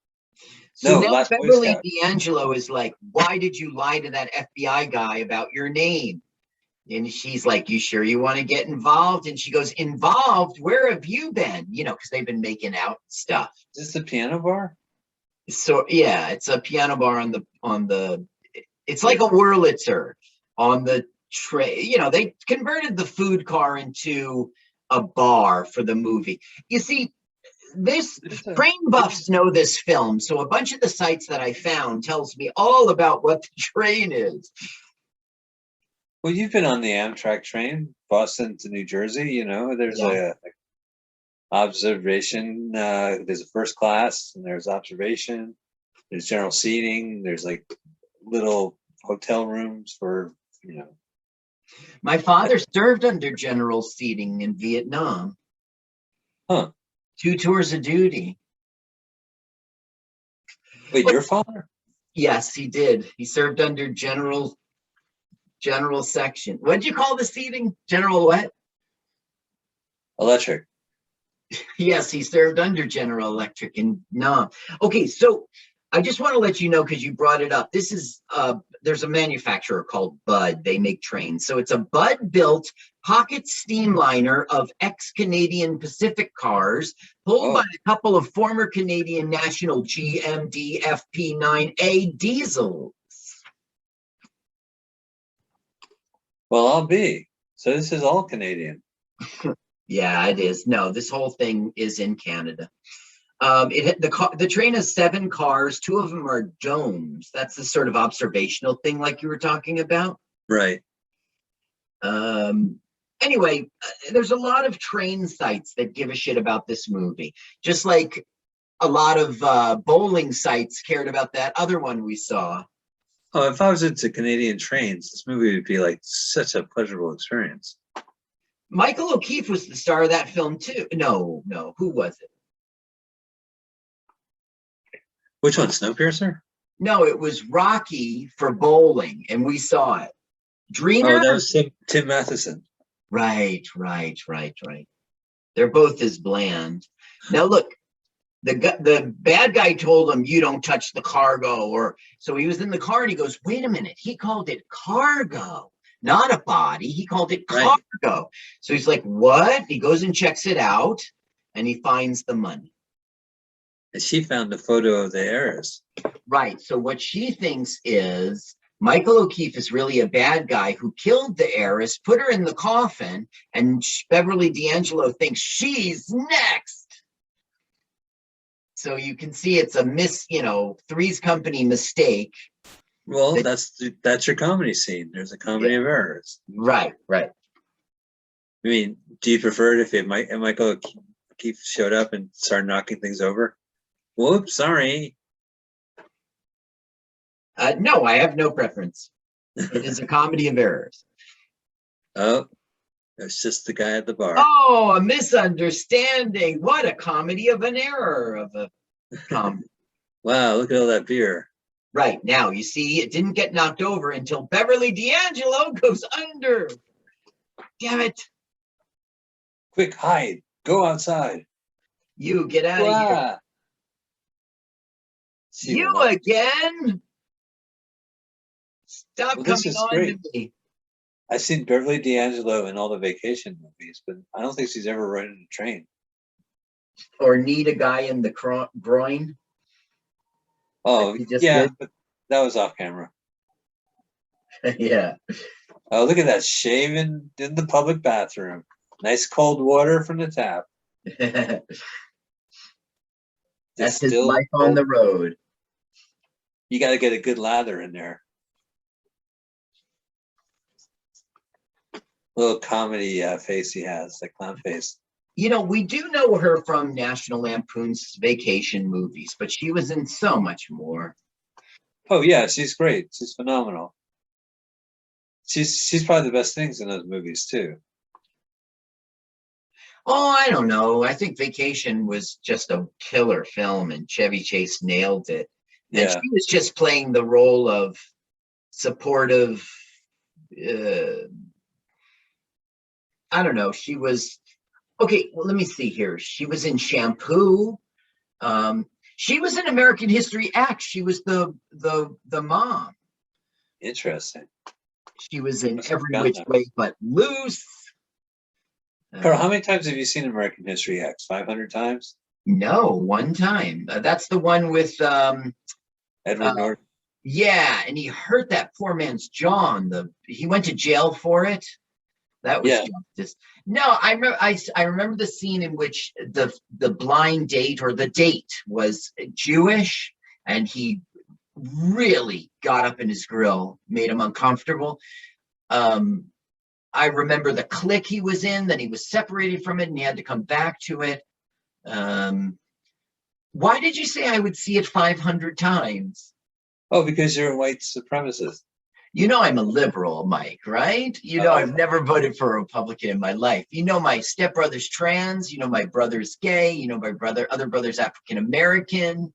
So no, now Beverly D'Angelo is like, "Why did you lie to that FBI guy about your name?" And she's like, "You sure you want to get involved?" And she goes, "Involved? Where have you been?" You know, because they've been making out and stuff. Is this the piano bar? So yeah, it's a piano bar on the. It's like a Wurlitzer on the tray. You know, they converted the food car into a bar for the movie. You see, train buffs know this film, so a bunch of the sites that I found tells me all about what the train is. Well, you've been on the Amtrak train, Boston to New Jersey. You know, there's a observation. There's a first class, and there's observation. There's general seating. There's like little hotel rooms for, you know. My father served under general seating in Vietnam. Huh. 2 tours of duty. Wait, your father? Yes, he did. He served under general section. What did you call the seating? General what? Electric. Yes, he served under General Electric in Nam. Okay, so I just want to let you know, because you brought it up. This is there's a manufacturer called Bud. They make trains. So it's a Bud-built pocket steamliner of ex-Canadian Pacific cars pulled by a couple of former Canadian National GMD FP9A diesels. Well, I'll be. So this is all Canadian. Yeah, it is. No, this whole thing is in Canada. The train has 7 cars. 2 of them are domes. That's the sort of observational thing like you were talking about. Right. And Anyway, there's a lot of train sites that give a shit about this movie, just like a lot of bowling sites cared about that other one we saw. Oh, if I was into Canadian trains, this movie would be like such a pleasurable experience. Michael O'Keefe was the star of that film too. No, who was it? Which one, Snowpiercer? No, it was Rocky for bowling, and we saw it. Dreamer? Oh, that was Tim Matheson. Right. They're both as bland. Now look, the bad guy told him, "You don't touch the cargo," or so he was in the car and he goes, "Wait a minute, he called it cargo, not a body. He called it cargo." Right. So he's like, "What?" He goes and checks it out, and he finds the money. And she found a photo of the heiress. Right. So what she thinks is Michael O'Keefe is really a bad guy who killed the heiress, put her in the coffin, and Beverly D'Angelo thinks she's next. So you can see it's a Three's Company mistake. Well, that's your comedy scene. There's a comedy of errors. Right. I mean, do you prefer it if Michael O'Keefe showed up and started knocking things over? Whoops, sorry. No, I have no preference. It is a comedy of errors. Oh, it's just the guy at the bar. Oh, a misunderstanding. What a comedy of an error of a comedy. Wow, look at all that beer. Right. Now, you see, it didn't get knocked over until Beverly D'Angelo goes under. Damn it. Quick, hide. Go outside. You get out of here. You again? Stop coming on to me. I've seen Beverly D'Angelo in all the vacation movies, but I don't think she's ever ridden a train. Or need a guy in the groin. Oh, yeah, but that was off camera. Yeah. Oh, look at that, shaving in the public bathroom. Nice cold water from the tap. That's his life on the road. You got to get a good lather in there. Little comedy face he has, that clown face. We do know her from National Lampoon's Vacation movies, but she was in so much more. Oh yeah, she's great. She's phenomenal. She's probably the best things in those movies too. Oh, I don't know. I think Vacation was just a killer film, and Chevy Chase nailed it. And she was just playing the role of supportive. I don't know. She was okay. Well, let me see here. She was in Shampoo. She was in American History X. She was the mom. Interesting. She was in Every Which Way But Loose. Carl, how many times have you seen American History X? 500 times? No, one time. That's the one with Edward Norton. Yeah, and he hurt that poor man's jaw. He went to jail for it. That was justice. No, I remember the scene in which the blind date or the date was Jewish, and he really got up in his grill, made him uncomfortable. I remember the clique he was in, then he was separated from it and he had to come back to it. Why did you say I would see it 500 times? Oh, because you're a white supremacist. I'm a liberal, Mike, right? I've never voted for a Republican in my life. My stepbrother's trans. My brother's gay. My other brother's African American.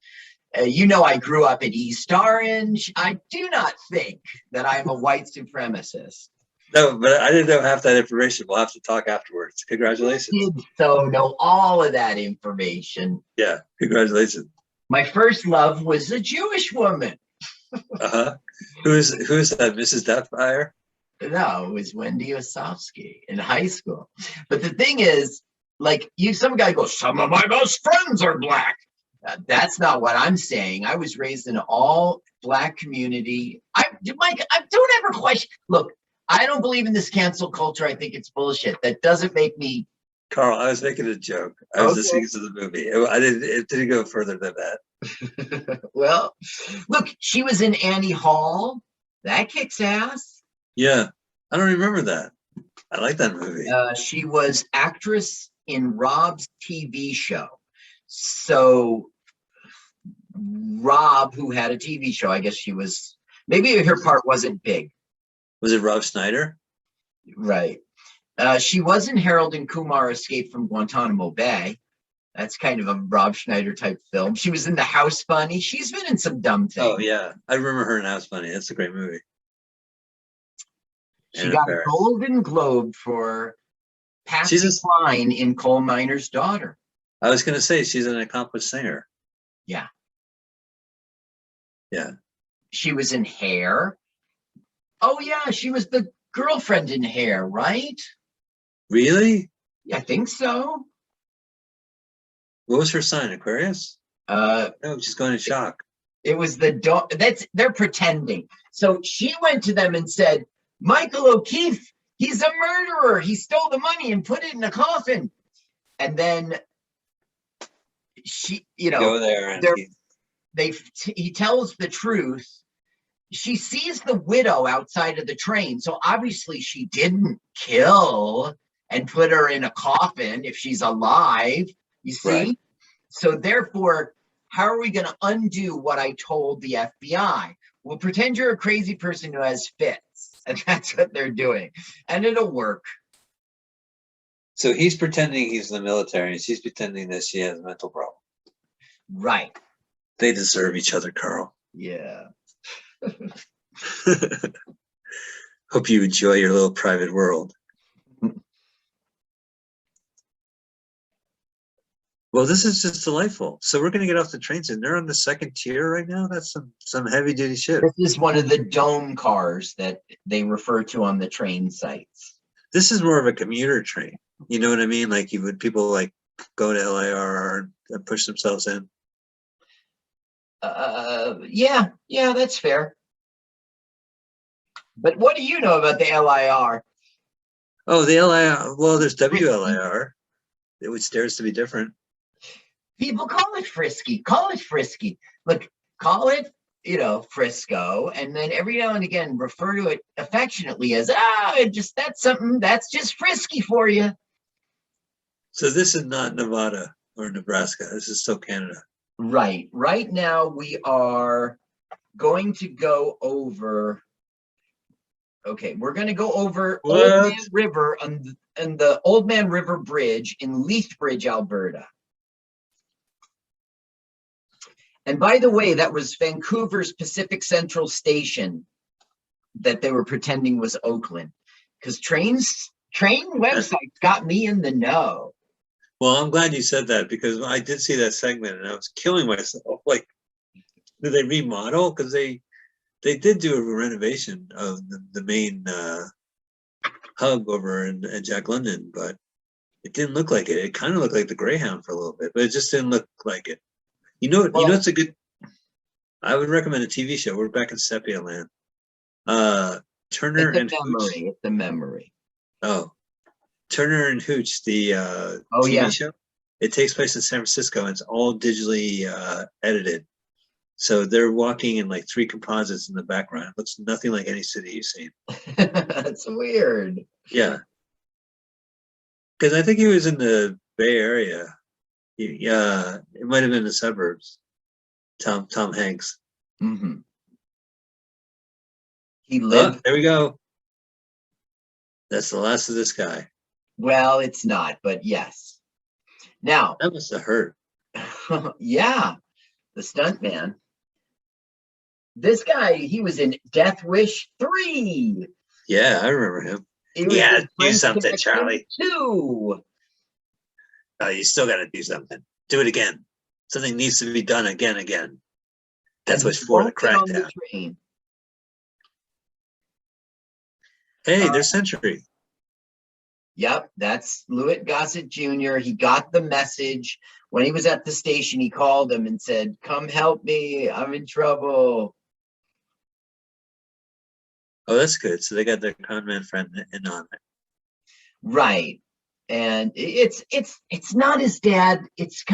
I grew up in East Orange. I do not think that I'm a white supremacist. No, but I didn't know half that information. We'll have to talk afterwards. Congratulations. You did so know all of that information. Yeah, congratulations. My first love was a Jewish woman. Uh-huh. Who's that, Mrs. Doubtfire? No, it was Wendy Osofsky in high school. But the thing is, some guy goes, some of my best friends are black. That's not what I'm saying. I was raised in an all black community. Mike, I don't ever question. Look, I don't believe in this cancel culture. I think it's bullshit. That doesn't make me. Carl, I was making a joke. I was listening to the movie. It didn't go further than that. Well, look, she was in Annie Hall. That kicks ass. Yeah, I don't remember that. I like that movie. She was actress in Rob's TV show. So Rob, who had a TV show, I guess she was, maybe her part wasn't big. Was it Rob Schneider? Right. She was in Harold and Kumar Escape from Guantanamo Bay. That's kind of a Rob Schneider type film. She was in The House Bunny. She's been in some dumb things. Oh yeah, I remember her in House Bunny. That's a great movie. She Anna got Faris. a Golden Globe for Patsy She's Cline in Coal Miner's Daughter. I was gonna say she's an accomplished singer. Yeah. Yeah. She was in Hair. Oh yeah, she was the girlfriend in Hair, right? Really? I think so. What was her sign? Aquarius? No, she's going in shock. it was the dog. They're pretending. So she went to them and said, Michael O'Keefe, he's a murderer. He stole the money and put it in a coffin. And then she, Go there and he tells the truth. She sees the widow outside of the train. So obviously she didn't kill and put her in a coffin if she's alive. You see? Right. So therefore, how are we going to undo what I told the FBI? We'll pretend you're a crazy person who has fits. And that's what they're doing. And it'll work. So he's pretending he's in the military and she's pretending that she has a mental problem. Right. They deserve each other, Carl. Yeah. Hope you enjoy your little private world. Well, this is just delightful. So we're going to get off the trains and they're on the second tier right now. That's some heavy duty shit. This is one of the dome cars that they refer to on the train sites. This is more of a commuter train. You know what I mean? Like people like go to LIR and push themselves in. Yeah, that's fair. But what do you know about the LIR? Oh, the LIR. Well, there's WLIR, which dares to be different. People call it frisky. Call it frisky. Look, call it, Frisco, and then every now and again refer to it affectionately as that's just frisky for you. So this is not Nevada or Nebraska. This is still Canada. Right. Right now we are going to go over. Okay, we're going to go over What? Old Man River and the Old Man River Bridge in Lethbridge, Alberta. And by the way, that was Vancouver's Pacific Central Station that they were pretending was Oakland, because train websites got me in the know. Well, I'm glad you said that because I did see that segment and I was killing myself. Like, did they remodel? Because they did do a renovation of the main hub over in Jack London, but it didn't look like it. It kind of looked like the Greyhound for a little bit, but it just didn't look like it. It's a good. I would recommend a TV show. We're back in Sepia Land. Turner and Hooch. It's a memory. Oh, Turner and Hooch, the TV show. It takes place in San Francisco and it's all digitally edited. So they're walking in like 3 composites in the background. It looks nothing like any city you've seen. That's weird. Yeah. Because I think he was in the Bay Area. Yeah, it might have been the suburbs. Tom Hanks. Mm-hmm. He lived. Oh, there we go. That's the last of this guy. Well, it's not, but yes. Now, That must have hurt. yeah, the stuntman. This guy, he was in Death Wish 3. Yeah, I remember him. He was Yeah, in do Friends something, Connection Charlie. 2. You still got to do something. Do it again. Something needs to be done again. That's what's for the Won't get on the crackdown. train. Hey, there's Century. Yep, that's Lewitt Gossett Jr. He got the message. When he was at the station, he called him and said, "Come help me, I'm in trouble." Oh, that's good. So they got their con man friend in on it. Right. And it's not his dad. It's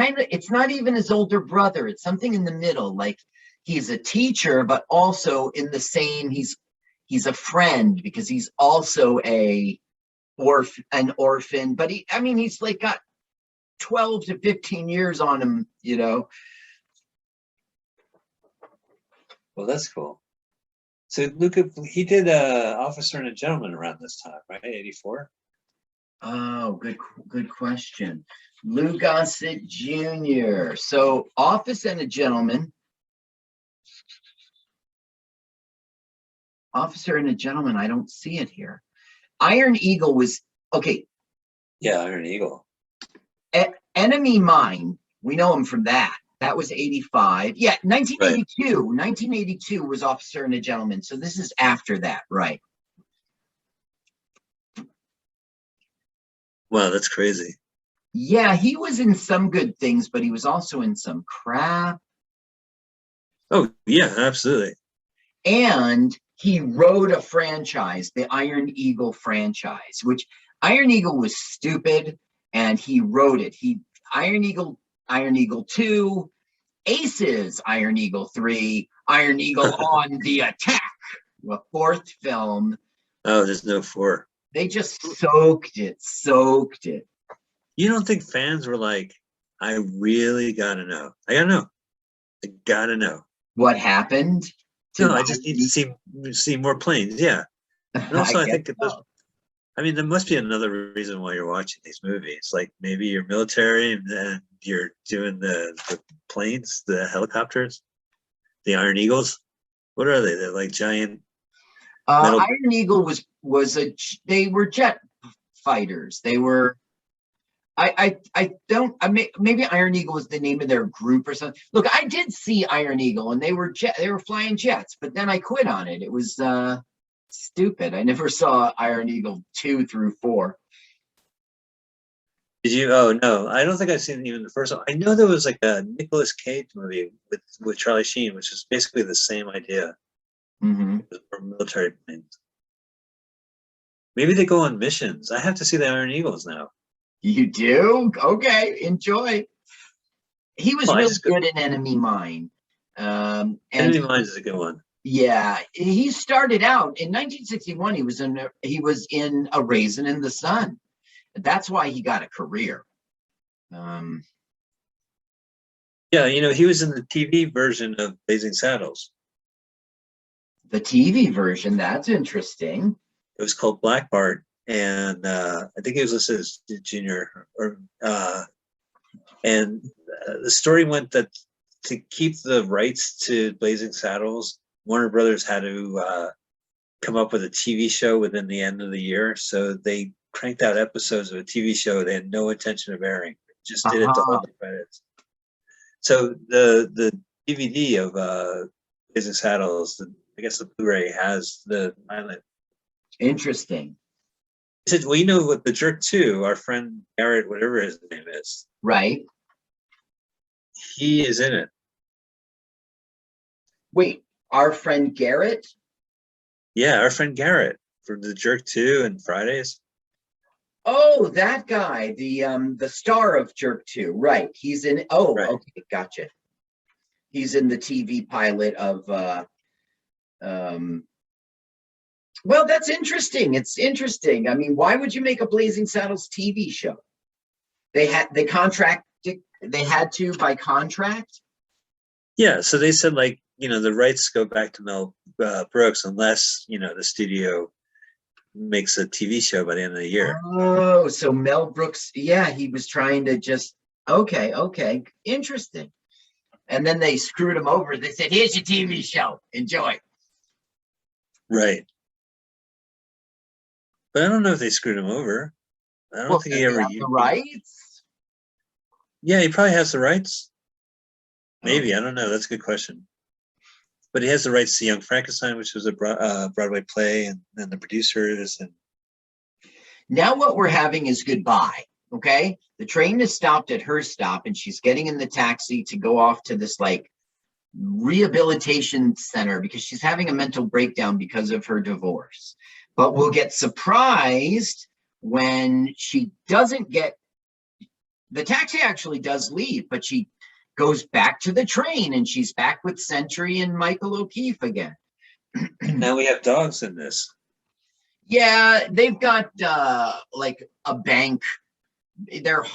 not even his older brother. It's something in the middle. Like he's a teacher, but also in the same, he's a friend because he's also a an orphan, but I mean, he's like got 12 to 15 years on him, you know. Well, that's cool. So Luca, he did Officer and a Gentleman around this time, right? 84. Oh, good question. Lou Gossett Jr. So Officer and a Gentleman. I don't see it here. Iron Eagle was okay. Yeah, Iron Eagle. Enemy Mine. We know him from that. That was 85. Yeah, 1982. Right. 1982 was Officer and a Gentleman. So this is after that, right? Wow, that's crazy. Yeah, he was in some good things, but he was also in some crap. Oh, yeah, absolutely. And he wrote a franchise, the Iron Eagle franchise, which Iron Eagle was stupid, and he wrote it. Iron Eagle 2, Aces, Iron Eagle 3, Iron Eagle on the Attack, the fourth film. Oh, there's no 4. They just soaked it. You don't think fans were like, I really gotta know. I gotta know. What happened? No, I just need to see more planes. Yeah. And also, I think there must be another reason why you're watching these movies. Like maybe you're military and then you're doing the planes, the helicopters, the Iron Eagles. What are they? They're like giant. Iron Eagle they were jet fighters. They were. Maybe Iron Eagle was the name of their group or something. Look, I did see Iron Eagle and they were flying jets, but then I quit on it. It was stupid. I never saw Iron Eagle 2 through 4. Did you? Oh no, I don't think I've seen even the first one. I know there was like a Nicolas Cage movie with Charlie Sheen, which is basically the same idea. Mm-hmm. For military planes. Maybe they go on missions. I have to see the Iron Eagles now. You do? Okay, enjoy. He was really good in Enemy Mine. Enemy Mine is a good one. Yeah, he started out in 1961. He was in A Raisin in the Sun. That's why he got a career. Yeah, he was in the TV version of Blazing Saddles. The TV version, that's interesting. It was called Black Bart, and I think he was listed as junior. And the story went that to keep the rights to Blazing Saddles, Warner Brothers had to come up with a TV show within the end of the year. So they cranked out episodes of a TV show they had no intention of airing. Just did it to hold the credits. So the DVD of Blazing Saddles, I guess the Blu-ray has the pilot. Interesting. He said, well, what the Jerk 2, our friend Garrett, whatever his name is. Right. He is in it. Wait, our friend Garrett? Yeah, our friend Garrett from the Jerk 2 and Fridays. Oh, that guy, the star of Jerk 2. Right. He's in right. Okay, gotcha. He's in the TV pilot of well, that's interesting. It's interesting. I mean, why would you make a Blazing Saddles TV show? They had to by contract. Yeah, so they said the rights go back to Mel Brooks unless the studio makes a TV show by the end of the year. Oh, so Mel Brooks, yeah, he was trying to just okay, interesting. And then they screwed him over. They said, "Here's your TV show. Enjoy." Right. But I don't know if they screwed him over. I don't think he ever used the rights. Yeah, he probably has the rights. Maybe. I don't know. That's a good question. But he has the rights to Young Frankenstein, which was a Broadway play, and then the producers. And now what we're having is goodbye. Okay, the train is stopped at her stop, and she's getting in the taxi to go off to this rehabilitation center because she's having a mental breakdown because of her divorce. But we'll get surprised when she doesn't get the taxi. Actually does leave, but she goes back to the train, and she's back with Century and Michael O'Keefe again. Now we have dogs in this. Yeah, they've got like a bank. They're,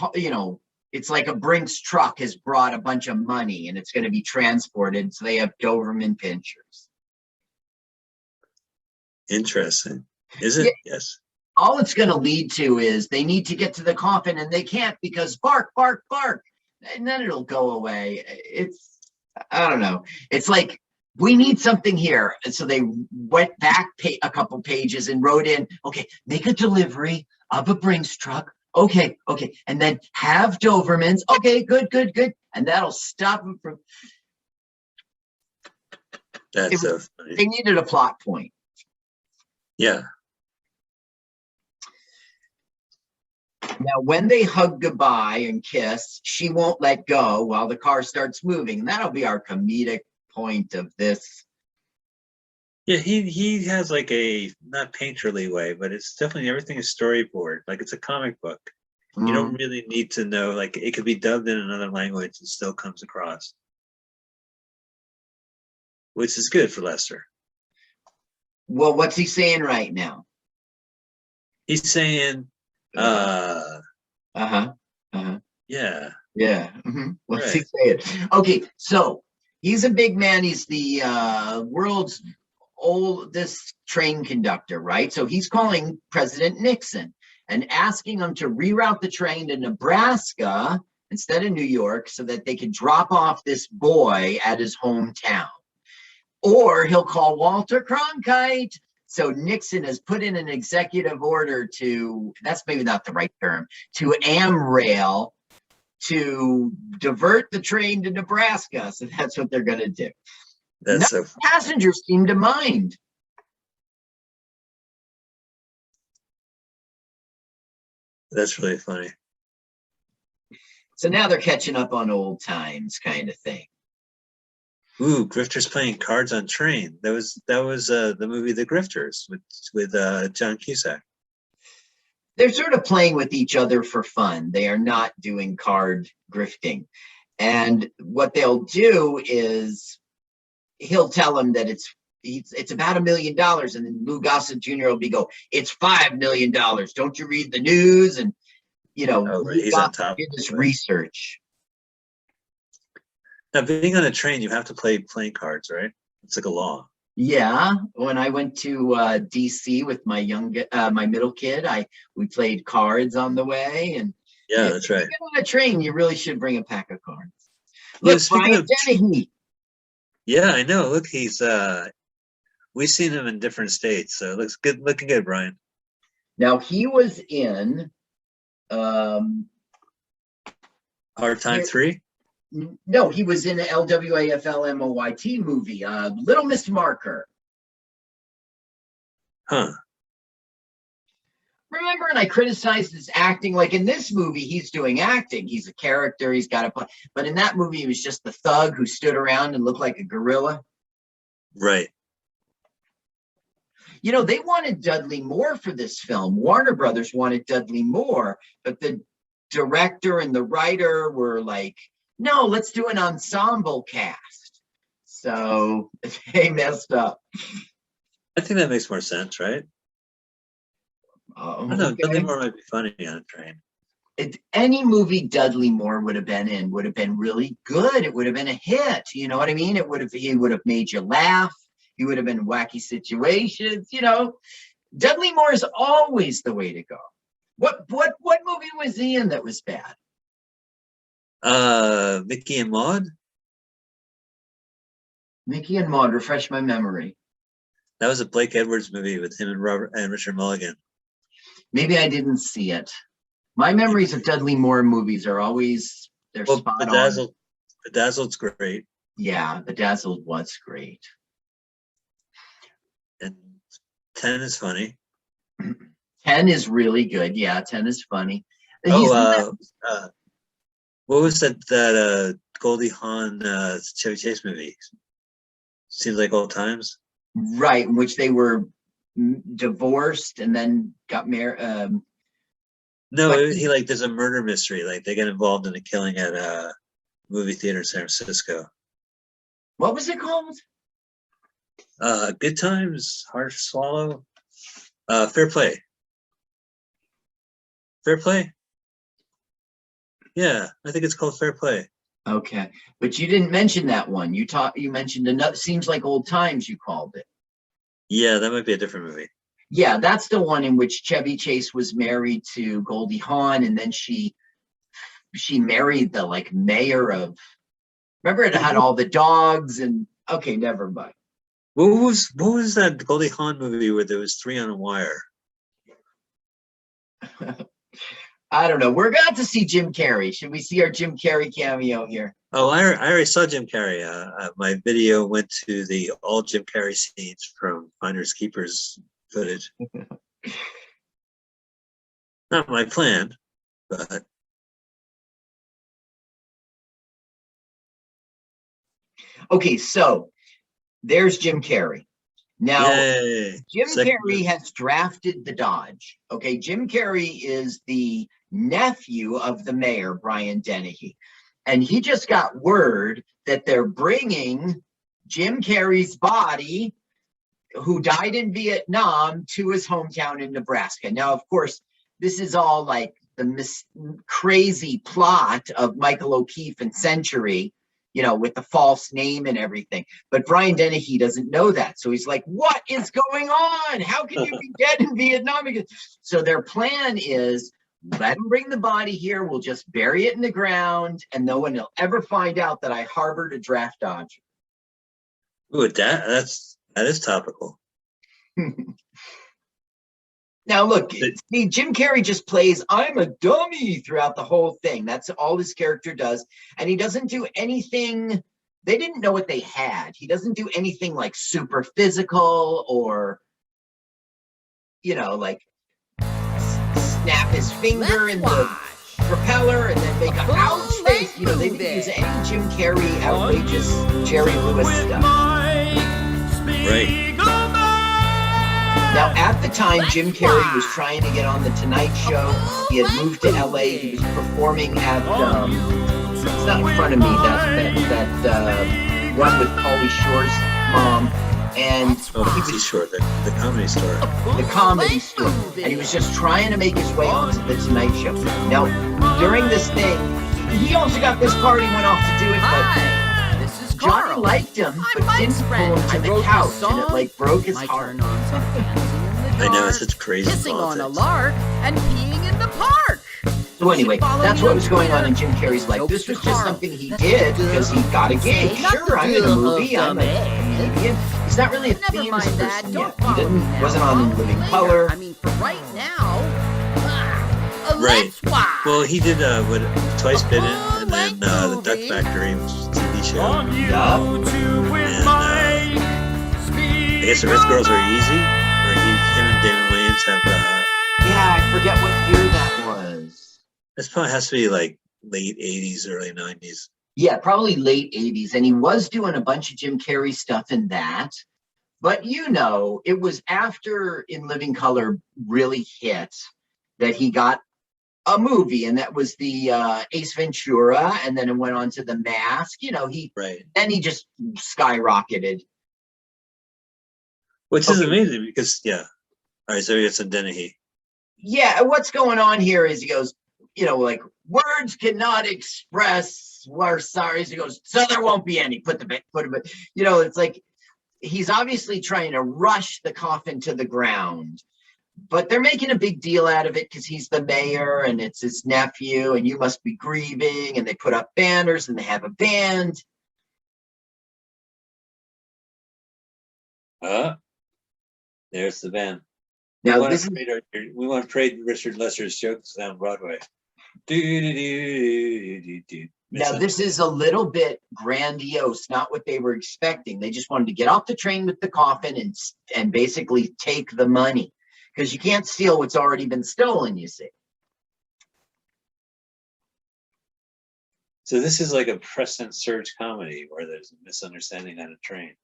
it's like a Brinks truck has brought a bunch of money and it's going to be transported. So they have Doberman pinchers. Interesting. Is Yeah, it? Yes. all it's going to lead to is they need to get to the coffin and they can't because bark, bark, bark. And then it'll go away. I don't know. It's like, we need something here. And so they went back a couple pages and wrote in, okay, make a delivery of a Brinks truck. Okay. And then have Dobermans. Okay, good. And that'll stop them from. That's so funny. They needed a plot point. Yeah. Now, when they hug goodbye and kiss, she won't let go while the car starts moving. And that'll be our comedic point of this. Yeah, he has like a not painterly way, but it's definitely everything is storyboard. Like it's a comic book. You don't really need to know, like it could be dubbed in another language and still comes across. Which is good for Lester. Well, what's he saying right now? He's saying yeah. What's he saying? Okay, so he's a big man. He's the world's oldest train conductor, right? So he's calling President Nixon and asking him to reroute the train to Nebraska instead of New York so that they could drop off this boy at his hometown. Or he'll call Walter Cronkite. So Nixon has put in an executive order to, that's maybe not the right term, to AmRail to divert the train to Nebraska. So that's what they're going to do. That's None of the passengers seem to mind. That's really funny. So now they're catching up on old times kind of thing. Ooh, Grifters playing cards on train. That was the movie The Grifters with John Cusack. They're sort of playing with each other for fun. They are not doing card grifting. And what they'll do is he'll tell him that it's about $1 million, and then Lou Gossett Jr. will it's $5 million. Don't you read the news? And he's on top of his research. Now, being on a train, you have to play playing cards, right? It's like a law. Yeah, when I went to DC with my middle kid, we played cards on the way, and yeah, that's right. If you get on a train, you really should bring a pack of cards. Look, Brian Dennehy. Yeah, I know. Look, he's we've seen him in different states, so it looks good. Looking good, Brian. Now he was in Hard Time 3. No, he was in an LWAFLMOYT movie, Little Miss Marker. Huh. Remember, and I criticized his acting. Like in this movie, he's doing acting. He's a character. He's got a. But in that movie, he was just the thug who stood around and looked like a gorilla. Right. They wanted Dudley Moore for this film. Warner Brothers wanted Dudley Moore, but the director and the writer were like, no, let's do an ensemble cast. So they messed up. I think that makes more sense, right? I don't know. Okay. Dudley Moore might be funny on a train. Any movie Dudley Moore would have been in would have been really good. It would have been a hit. You know what I mean? He would have made you laugh. He would have been in wacky situations. Dudley Moore is always the way to go. What movie was he in that was bad? Mickey and Maude. Mickey and Maude, refresh my memory. That was a Blake Edwards movie with him and Richard Mulligan. Maybe I didn't see it. My memories of Dudley Moore movies are always spot on. Bedazzled's great. Yeah, Bedazzled was great. And 10 is funny. 10 is really good. Yeah, 10 is funny. What was that Goldie Hawn Chevy Chase movie? Seems Like Old Times. Right, in which they were divorced and then got married. There's a murder mystery. Like they get involved in a killing at a movie theater in San Francisco. What was it called? Good Times, Hard to Swallow. Fair Play. Fair Play? Yeah, I think it's called Fair Play. Okay, but you didn't mention that one. You mentioned another. Seems like Old Times. You called it. Yeah, that might be a different movie. Yeah, that's the one in which Chevy Chase was married to Goldie Hawn, and then she married the like mayor of. Remember, it had all the dogs and. Okay, never mind. What was that Goldie Hawn movie where there was 3 on a wire? I don't know. We're about to see Jim Carrey. Should we see our Jim Carrey cameo here? Oh, I already saw Jim Carrey. My video went to the all Jim Carrey scenes from Finders Keepers footage. Not my plan, but Okay, so there's Jim Carrey. Now, yay. Jim Second Carrey has drafted the Dodge. Okay, Jim Carrey is the nephew of the mayor, Brian Dennehy. And he just got word that they're bringing Jim Carrey's body, who died in Vietnam, to his hometown in Nebraska. Now, of course, this is all like the crazy plot of Michael O'Keefe and Century, you know, with the false name and everything. But Brian Dennehy doesn't know that. So he's like, what is going on? How can you be dead in Vietnam? So their plan is, let him bring the body here. We'll just bury it in the ground, and no one will ever find out that I harbored a draft dodger. Ooh, that is topical. Now, look, see, Jim Carrey just plays, I'm a dummy throughout the whole thing. That's all his character does. And he doesn't do anything. They didn't know what they had. He doesn't do anything like super physical or, you know, like snap his finger in the propeller and then make a ouch face. You know, they didn't use any Jim Carrey outrageous Jerry Lewis stuff. Right. Now, at the time, Jim Carrey was trying to get on The Tonight Show. He had moved to LA. He was performing at, it's not in front of me, that one with Pauly Shore's mom. And he was short, the Comedy Store. The Comedy Store. And he was just trying to make his way onto The Tonight Show. Now, during this thing, he also got this part. He went off to do it, but Johnny liked him, but didn't pull him to the couch, and it like broke his heart. I know, it's such crazy Kissing politics. on a lark and peeing in the park. So anyway, that's what was going on in Jim Carrey's life. This was just something he did because he got a gig. Sure, I'm in a movie, I'm a comedian. He's not really a famous person yet. He wasn't on In Living Color. I mean, for right now, Right. let's watch. Well, he did Twice Bitten, and then The Duck Factory, which is a TV show. On you Yeah. to with And, my I guess The Ritz Girls Are Easy, where him and Damon Wayans have. Yeah, I forget what year that was. This probably has to be like late '80s, early '90s. Yeah, probably late 80s. And he was doing a bunch of Jim Carrey stuff in that. But, you know, it was after In Living Color really hit that he got a movie, and that was the Ace Ventura, and then it went on to The Mask. You know, then he just skyrocketed. Which is amazing because, yeah. All right, so it's a Dennehy. Yeah, what's going on here is he goes, you know, like, words cannot express we're sorry. He goes, so there won't be any. Put him. You know, it's like he's obviously trying to rush the coffin to the ground. But they're making a big deal out of it because he's the mayor and it's his nephew and you must be grieving, and they put up banners and they have a band. There's the band. Now We want to trade Richard Lester's jokes down Broadway. Now this is a little bit grandiose, not what they were expecting. They just wanted to get off the train with the coffin and basically take the money. Because you can't steal what's already been stolen, you see. So this is like a Preston Surge comedy where there's a misunderstanding on a train.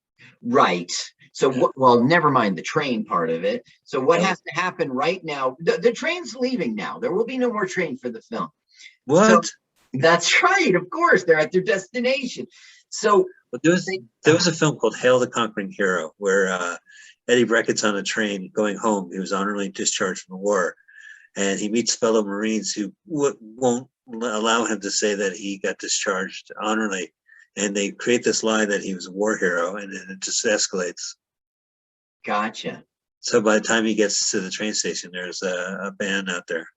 Right. So, Yeah. well, never mind the train part of it. So what has to happen right now? The train's leaving now. There will be no more train for the film. What? So, that's right. Of course, they're at their destination. So But there was a film called Hail the Conquering Hero where Eddie Brackett's on a train going home. He was honorably discharged from the war, and he meets fellow Marines who won't allow him to say that he got discharged honorably, and they create this lie that he was a war hero, and then it just escalates. Gotcha. So by the time he gets to the train station, there's a band out there.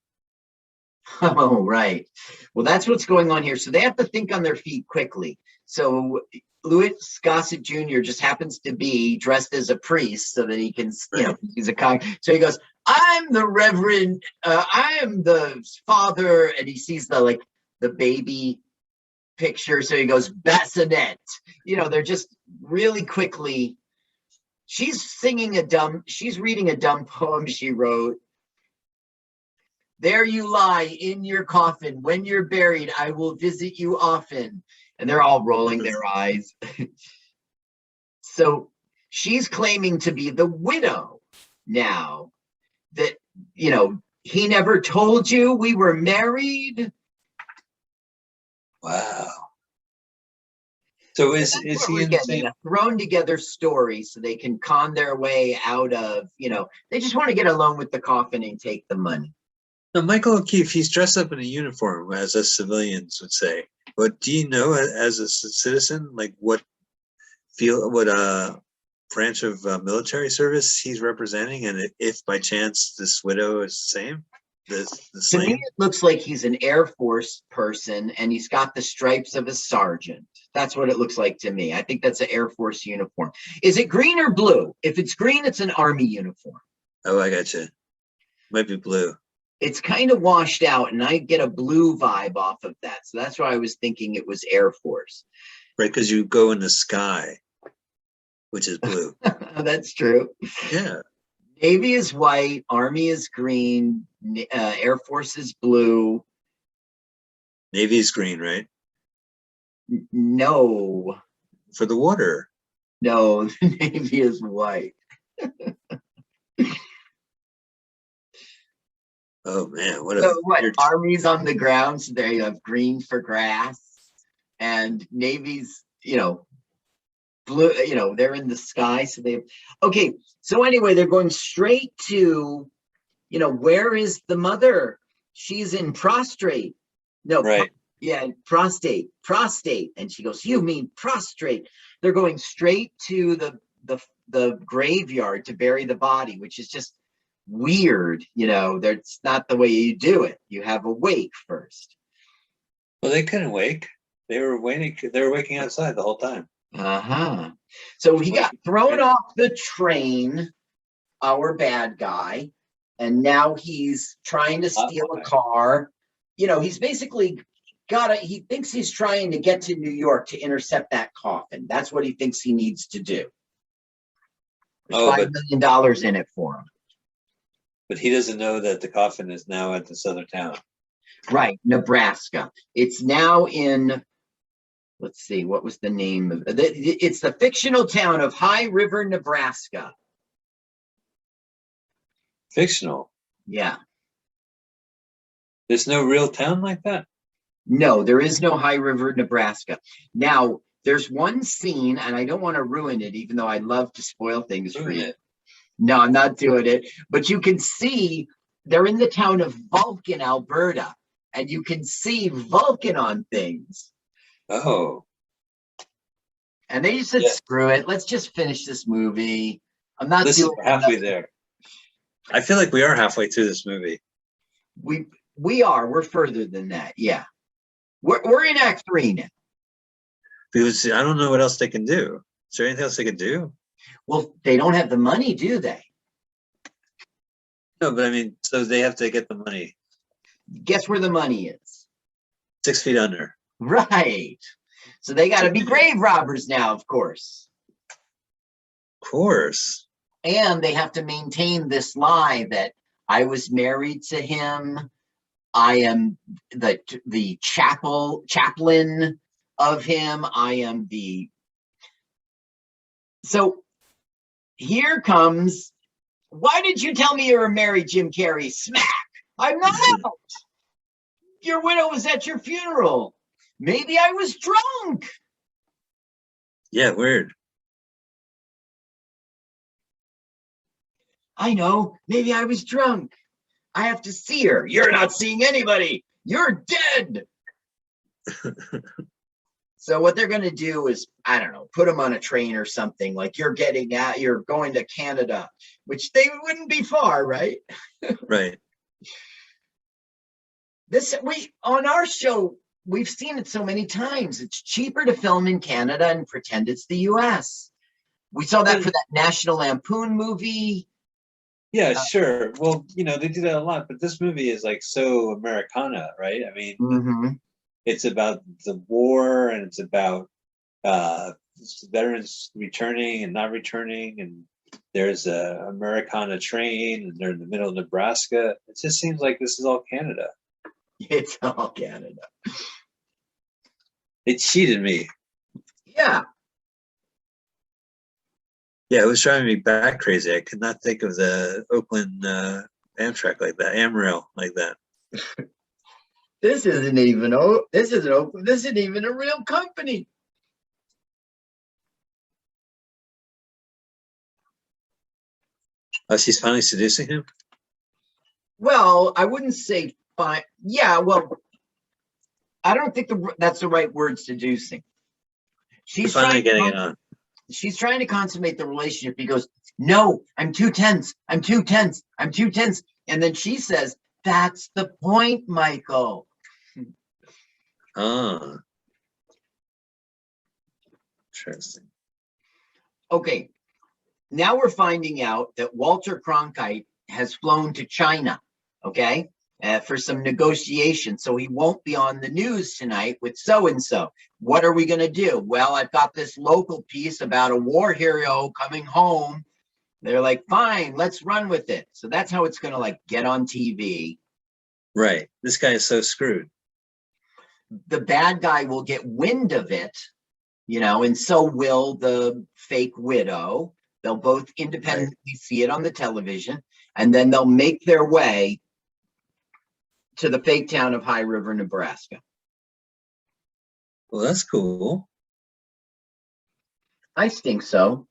Oh, right. Well, that's what's going on here. So they have to think on their feet quickly. So Louis Gossett Jr. just happens to be dressed as a priest so that he can, you know, he's a con. So he goes, I'm the Reverend, I am the father, and he sees the baby picture. So he goes, bassinet. You know, they're just really quickly. She's reading a dumb poem she wrote. There you lie in your coffin. When you're buried, I will visit you often. And they're all rolling their eyes. So she's claiming to be the widow now. That, you know, he never told you we were married. Wow. So is he in the same? A thrown together story so they can con their way out of, you know, they just want to get along with the coffin and take the money. No, Michael O'Keefe, he's dressed up in a uniform, as us civilians would say. But do you know, as a citizen, like what branch of military service he's representing, and if by chance this widow is the same? The To me, it looks like he's an Air Force person, and he's got the stripes of a sergeant. That's what it looks like to me. I think that's an Air Force uniform. Is it green or blue? If it's green, it's an Army uniform. Oh, I got you. Might be blue. It's kind of washed out, and I get a blue vibe off of that. So that's why I was thinking it was Air Force. Right, because you go in the sky, which is blue. That's true. Yeah. Navy is white, Army is green, Air Force is blue. Navy is green, right? No. For the water. No, the Navy is white. Oh man, Army's on the ground, so they have green for grass, and Navy's, you know, blue, you know, they're in the sky, so they have, okay. So anyway, they're going straight to, you know, where is the mother? She's in prostrate. No, right. Prostate. And she goes, you mean prostrate? They're going straight to the graveyard to bury the body, which is just weird. You know, that's not the way you do it. You have a wake first. Well, they couldn't wake. They were waiting. They were waking outside the whole time. Uh-huh. So he got thrown off the train, our bad guy, and now he's trying to steal a car. You know, he's basically he thinks he's trying to get to New York to intercept that coffin. That's what he thinks he needs to do. There's $5 million in it for him. But he doesn't know that the coffin is now at this other town. Right, Nebraska. It's now in, let's see, what was the name of it? It's the fictional town of High River, Nebraska. Fictional? Yeah. There's no real town like that? No, there is no High River, Nebraska. Now, there's one scene, and I don't want to ruin it, even though I love to spoil things for you. No, I'm not doing it. But you can see they're in the town of Vulcan, Alberta, and you can see Vulcan on things. Oh. And they just said, screw it. Let's just finish this movie. I'm not doing halfway there. I feel like we are halfway through this movie. We are. We're further than that. Yeah. We're in Act 3 now. Because I don't know what else they can do. Is there anything else they could do? Well, they don't have the money, do they? No, but I mean, so they have to get the money. Guess where the money is? 6 feet under. Right. So they got to be grave robbers now, of course. Of course. And they have to maintain this lie that I was married to him. I am the chaplain of him. I am the. So here comes. Why did you tell me you were married, Jim Carrey? Smack! I'm not out. Your widow was at your funeral. Maybe I was drunk. Yeah, weird. I know. Maybe I was drunk. I have to see her. You're not seeing anybody. You're dead. So what they're going to do is, I don't know, put them on a train or something. Like you're going to Canada, which they wouldn't be far, right? Right. On our show, we've seen it so many times. It's cheaper to film in Canada and pretend it's the US. We saw that for that National Lampoon movie. Yeah, sure. Well, they do that a lot, but this movie is like so Americana, right? I mean, it's about the war, and it's about veterans returning and not returning, and there's a Americana train, and they're in the middle of Nebraska. It just seems like this is all Canada. It's all Canada. It cheated me. Yeah. Yeah, it was driving me back crazy. I could not think of the Oakland Amtrak like that, Amrail like that. This isn't even Oakland. This isn't even a real company. Oh, she's finally seducing him? Well, I wouldn't say fine. Yeah, well, I don't think that's the right word, seducing. She's finally getting it on. She's trying to consummate the relationship. He goes, no, I'm too tense. I'm too tense. I'm too tense. And then she says, that's the point, Michael. Ah. Interesting. Okay. Now we're finding out that Walter Cronkite has flown to China, okay, for some negotiations. So he won't be on the news tonight with so-and-so. What are we going to do? Well, I've got this local piece about a war hero coming home. They're like, fine, let's run with it. So that's how it's going to like get on TV. Right. This guy is so screwed. The bad guy will get wind of it, and so will the fake widow. They'll both independently see it on the television, and then they'll make their way to the fake town of High River, Nebraska. Well, that's cool. I think so.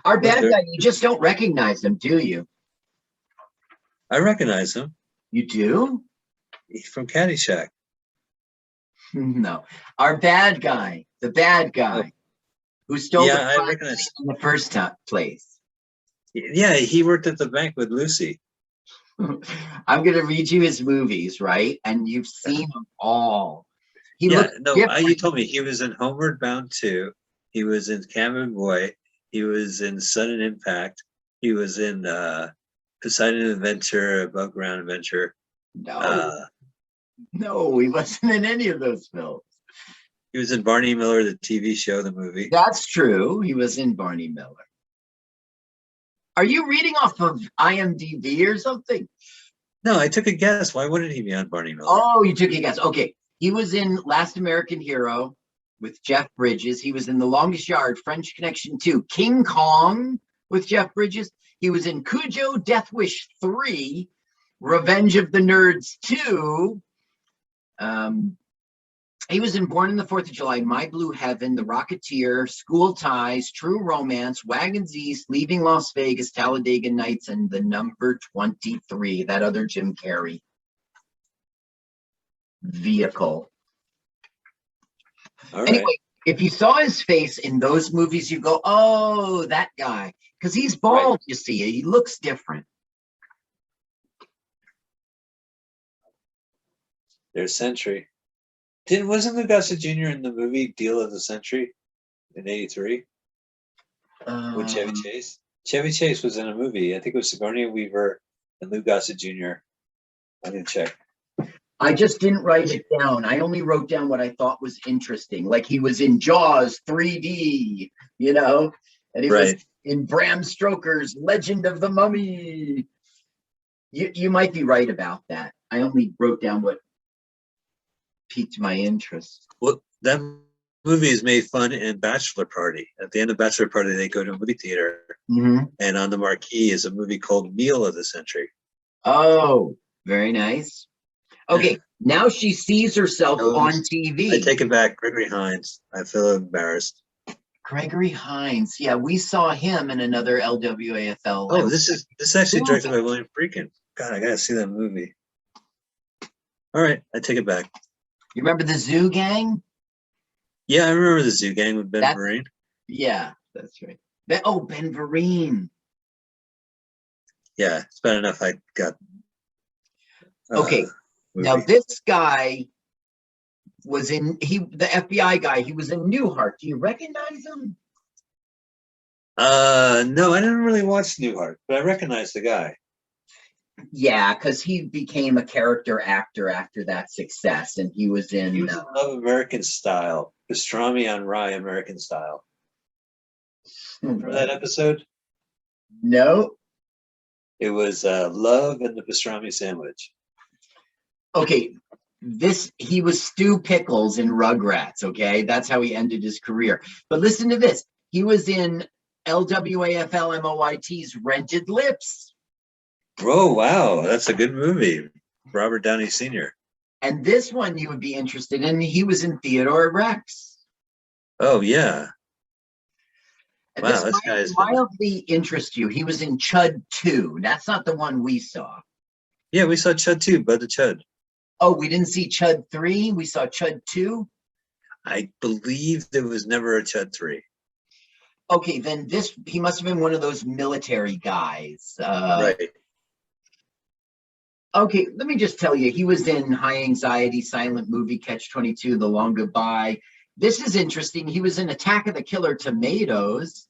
Our bad guy, you just don't recognize him, do you? I recognize him. You do? He's from Caddyshack. No. Our bad guy, the bad guy who stole the I recognize in the first place. Yeah, he worked at the bank with Lucy. I'm going to read you his movies, right? And you've seen them all. You told me he was in Homeward Bound 2. He was in Cabin Boy. He was in Sudden Impact. He was in Poseidon Adventure, Above Ground Adventure. No, he wasn't in any of those films. He was in Barney Miller, the TV show, the movie. That's true. He was in Barney Miller. Are you reading off of IMDb or something? No, I took a guess. Why wouldn't he be on Barney Miller? Oh, you took a guess. Okay. He was in Last American Hero with Jeff Bridges. He was in The Longest Yard, French Connection 2, King Kong with Jeff Bridges. He was in Cujo, Death Wish 3, Revenge of the Nerds 2. He was in Born on the 4th of July, My Blue Heaven, The Rocketeer, School Ties, True Romance, Wagons East, Leaving Las Vegas, Talladega Nights, and The Number 23, that other Jim Carrey vehicle. All right. Anyway, if you saw his face in those movies, you go, oh, that guy. Because he's bald, you see. He looks different. There's Century. Wasn't Lou Gossett Jr. in the movie Deal of the Century in '83 with Chevy Chase? Chevy Chase was in a movie. I think it was Sigourney Weaver and Lou Gossett Jr. I'm going to check. I just didn't write it down. I only wrote down what I thought was interesting. Like he was in Jaws 3D, and he was in Bram Stoker's Legend of the Mummy. You might be right about that. I only wrote down what piqued my interest. Well, that movie is made fun in Bachelor Party. At the end of Bachelor Party, they go to a movie theater, and on the marquee is a movie called Meal of the Century. Oh, very nice. Okay, now she sees herself on TV. I take it back, Gregory Hines. I feel embarrassed. Gregory Hines. Yeah, we saw him in another LWAFL. Oh, this is actually directed by William Friedkin. God, I gotta see that movie. All right, I take it back. You remember the Zoo Gang? Yeah, I remember the Zoo Gang with Ben That's- Vereen. Yeah, that's right. Ben Vereen. Yeah, it's bad enough I got. Okay, now movie. this guy was the FBI guy. He was in Newhart. Do you recognize him? No, I didn't really watch Newhart, but I recognize the guy. Yeah, because he became a character actor after that success, and he was in. He was in Love American Style, Pastrami on Rye American Style. Remember that episode? No. It was Love and the Pastrami Sandwich. Okay, he was Stu Pickles in Rugrats. Okay, that's how he ended his career. But listen to this: he was in LWAFL MOYT's Rented Lips. Oh wow, that's a good movie. Robert Downey Sr. And this one you would be interested in. He was in Theodore Rex. Oh yeah. And Wow, this this guy is mildly interest you. He was in Chud 2. That's not the one we saw. Yeah, we saw Chud too, Bud the Chud. Oh, we didn't see Chud 3. We saw Chud 2. I believe there was never a Chud 3. Okay, then he must have been one of those military guys. Right. Okay, let me just tell you, he was in High Anxiety, Silent Movie, Catch-22, The Long Goodbye. This is interesting. He was in Attack of the Killer Tomatoes.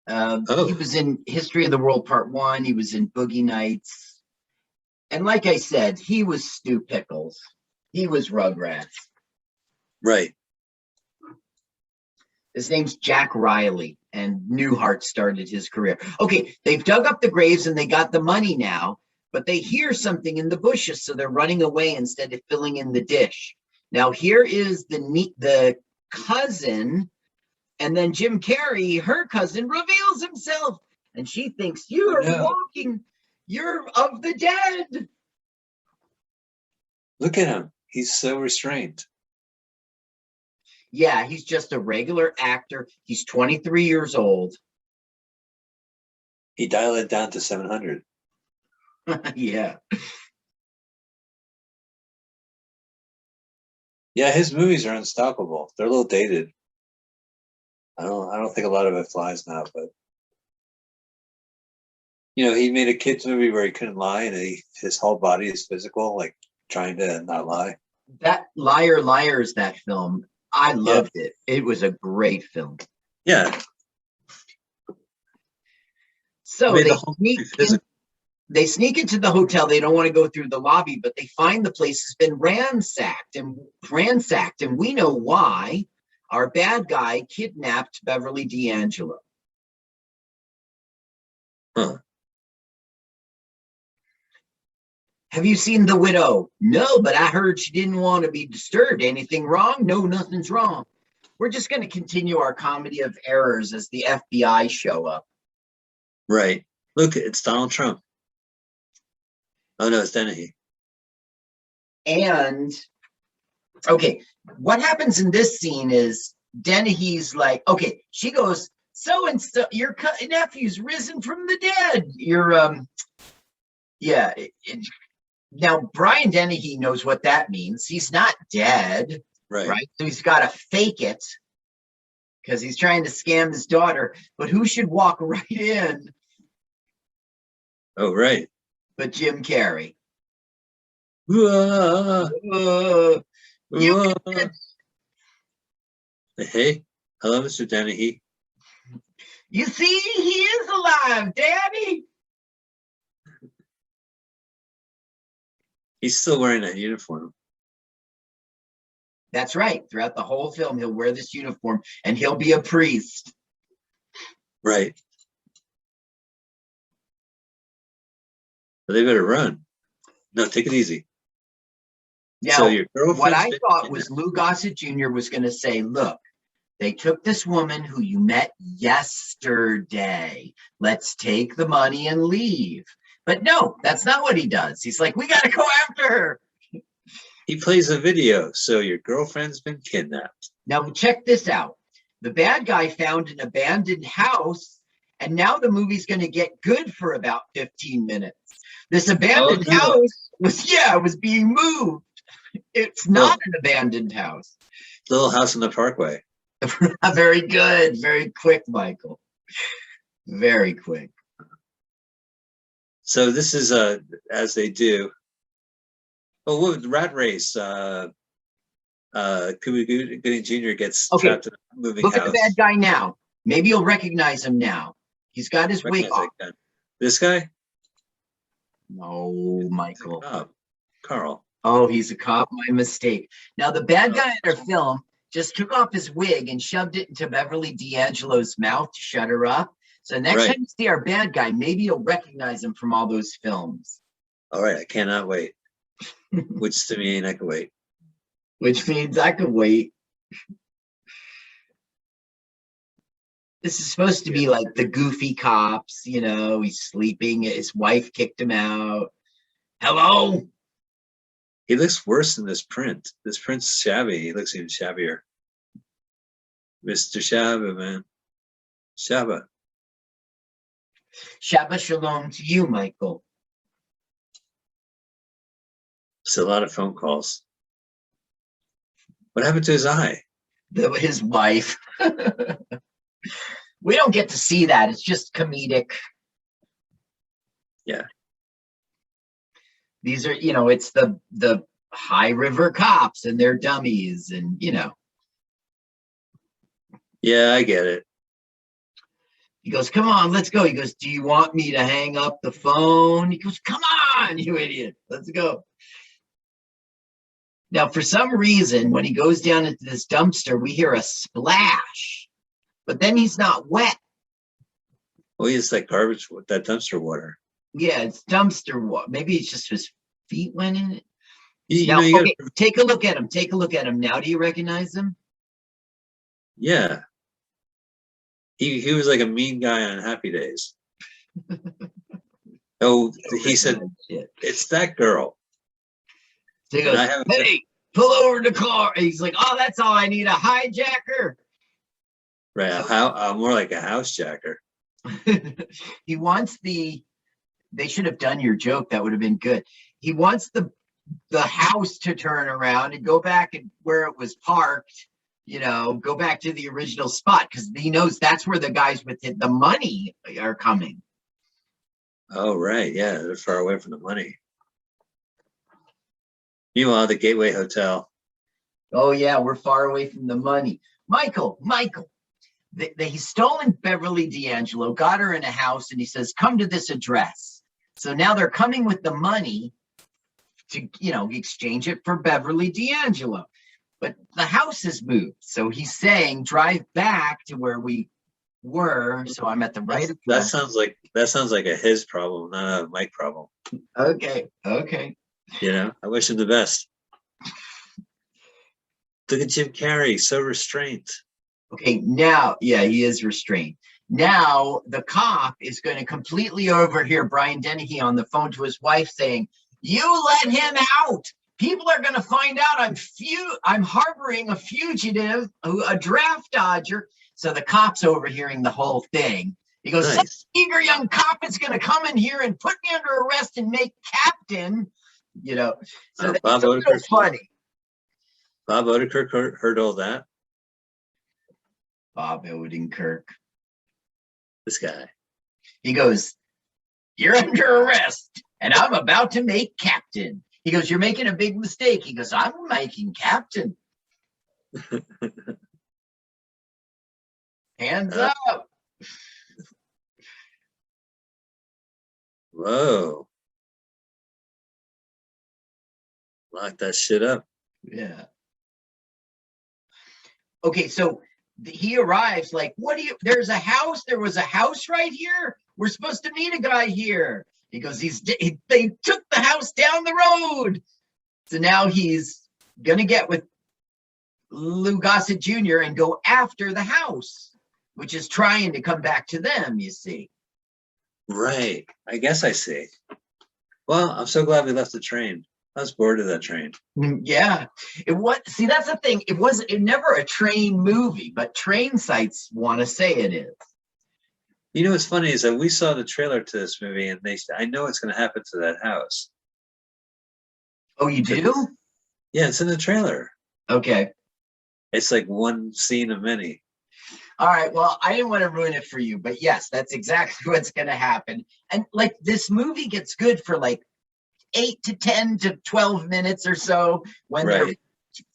He was in History of the World Part 1. He was in Boogie Nights. And like I said, he was Stu Pickles. He was Rugrats. Right. His name's Jack Riley, and Newhart started his career. Okay, they've dug up the graves and they got the money now, but they hear something in the bushes, so they're running away instead of filling in the dish. Now, here is the cousin, and then Jim Carrey, her cousin, reveals himself, and she thinks, you're walking, you're of the dead. Look at him. He's so restrained. Yeah, he's just a regular actor. He's 23 years old. He dialed it down to 700. Yeah. Yeah, his movies are unstoppable. They're a little dated. I don't think a lot of it flies now, but he made a kids movie where he couldn't lie, and his whole body is physical, like trying to not lie. That Liar Liar is that film. I loved it. It was a great film. Yeah. So they sneak into the hotel. They don't want to go through the lobby, but they find the place has been ransacked, and we know why. Our bad guy kidnapped Beverly D'Angelo. Huh. Have you seen The Widow? No, but I heard she didn't want to be disturbed. Anything wrong? No, nothing's wrong. We're just going to continue our comedy of errors as the FBI show up. Right. Look, it's Donald Trump. Oh, no, it's Dennehy. And, okay, what happens in this scene is Dennehy's like, okay, she goes, so-and-so, your nephew's risen from the dead. Now, Brian Dennehy knows what that means. He's not dead, right? So he's got to fake it because he's trying to scam his daughter. But who should walk right in? Oh, right. But Jim Carrey. Hey, hello, Mr. Dennehy. You see, he is alive, Daddy. He's still wearing that uniform. That's right. Throughout the whole film, he'll wear this uniform and he'll be a priest. Right. But they better run. No, take it easy. Now, so your what I thought was Lou Gossett Jr. was going to say, look, they took this woman who you met yesterday. Let's take the money and leave. But no, that's not what he does. He's like, we got to go after her. He plays a video. So your girlfriend's been kidnapped. Now, check this out. The bad guy found an abandoned house, and now the movie's going to get good for about 15 minutes. This abandoned house was being moved. It's not an abandoned house. Little house on the Parkway. Very good. Very quick, Michael. Very quick. So this is as they do. Oh, what Rat Race? Cuba Gooding Jr. gets trapped in a moving Look house. at the bad guy now. Maybe you'll recognize him now. He's got his wig off. This guy? No, Michael. Carl. Oh, he's a cop. My mistake. Now, the bad guy in our film just took off his wig and shoved it into Beverly D'Angelo's mouth to shut her up. So next time you see our bad guy, maybe you'll recognize him from all those films. All right, I cannot wait. Which to me, I can wait. Which means I can wait. This is supposed to be like the goofy cops, you know, he's sleeping, his wife kicked him out. Hello? He looks worse than this print. This print's shabby. He looks even shabbier. Mr. Shabba, man. Shabba. Shabbat shalom to you, Michael. It's a lot of phone calls. What happened to his eye? His wife. We don't get to see that. It's just comedic. Yeah. These are, you know, it's the High River cops and they're dummies and, you know. Yeah, I get it. He goes, come on, let's go. He goes, do you want me to hang up the phone? He goes, come on, you idiot. Let's go. Now, for some reason, when he goes down into this dumpster, we hear a splash, but then he's not wet. Well, it's like garbage with that dumpster water. Yeah, it's dumpster water. Maybe it's just his feet went in it. You gotta, take a look at him. Take a look at him. Now, do you recognize him? Yeah. He was like a mean guy on Happy Days. Oh, he said, it's that girl. So he goes, hey, pull over the car. And he's like, oh, that's all I need, a hijacker. Right, more like a house jacker. He wants they should have done your joke. That would have been good. He wants the house to turn around and go back and where it was parked, you know, go back to the original spot because he knows that's where the guys with the money are coming. Oh, right. Yeah, they're far away from the money. Meanwhile, the Gateway Hotel. Oh, yeah, we're far away from the money. Michael, he's stolen Beverly D'Angelo, got her in a house, and he says, come to this address. So now they're coming with the money to, you know, exchange it for Beverly D'Angelo. But the house has moved. So he's saying, drive back to where we were. So I'm at the right address. That sounds like a his problem, not a Mike problem. Okay. You know, I wish him the best. Look at Jim Carrey, so restrained. Okay, now, yeah, he is restrained. Now the cop is going to completely overhear Brian Dennehy on the phone to his wife saying, you let him out. People are going to find out I'm harboring a fugitive, a draft dodger. So the cop's overhearing the whole thing. He goes, nice. Some eager young cop is going to come in here and put me under arrest and make captain. You know, so Bob Odenkirk, funny. Bob Odenkirk heard all that. Bob Odenkirk. This guy. He goes, you're under arrest, and I'm about to make captain. He goes, you're making a big mistake. He goes, I'm making captain. Hands up. Whoa. Lock that shit up. Yeah. Okay, so he arrives like, there was a house right here. We're supposed to meet a guy here. He goes, they took the house down the road. So now he's going to get with Lou Gossett Jr. and go after the house, which is trying to come back to them, you see. Right. I guess I see. Well, I'm so glad we left the train. I was bored of that train. Yeah, it was. See, that's the thing. It never a train movie, but train sites want to say it is. You know what's funny is that we saw the trailer to this movie, and I know what's going to happen to that house. Oh, you do? Yeah, it's in the trailer. Okay. It's like one scene of many. All right. Well, I didn't want to ruin it for you, but yes, that's exactly what's going to happen. And like this movie gets good for like 8 to 10 to 12 minutes or so when they're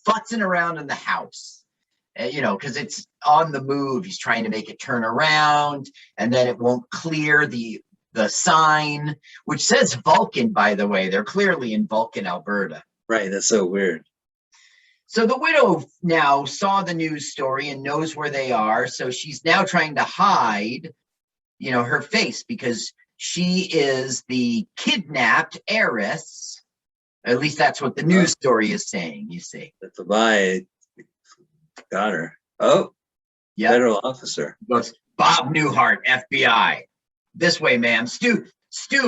futzing around in the house. You know, because it's on the move. He's trying to make it turn around, and then it won't clear the sign, which says Vulcan, by the way. They're clearly in Vulcan, Alberta. Right. That's so weird. So the widow now saw the news story and knows where they are. So she's now trying to hide, you know, her face because she is the kidnapped heiress. At least that's what the news story is saying, you see. That's a lie. Got her. Oh, yeah. Federal officer. Goes, Bob Newhart, FBI. This way, ma'am. Stu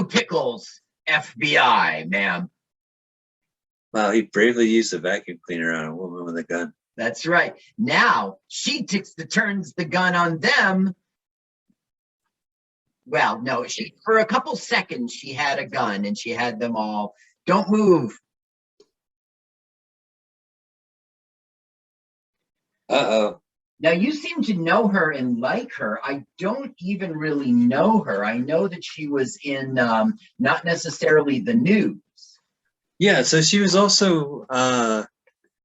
Pickles, FBI, ma'am. Wow, he bravely used a vacuum cleaner on a woman with a gun. That's right. Now she turns the gun on them. Well, no, for a couple seconds she had a gun and she had them all. Don't move. Uh-oh. Now you seem to know her and like her. I don't even really know her. I know that she was in not necessarily the news. Yeah, so she was also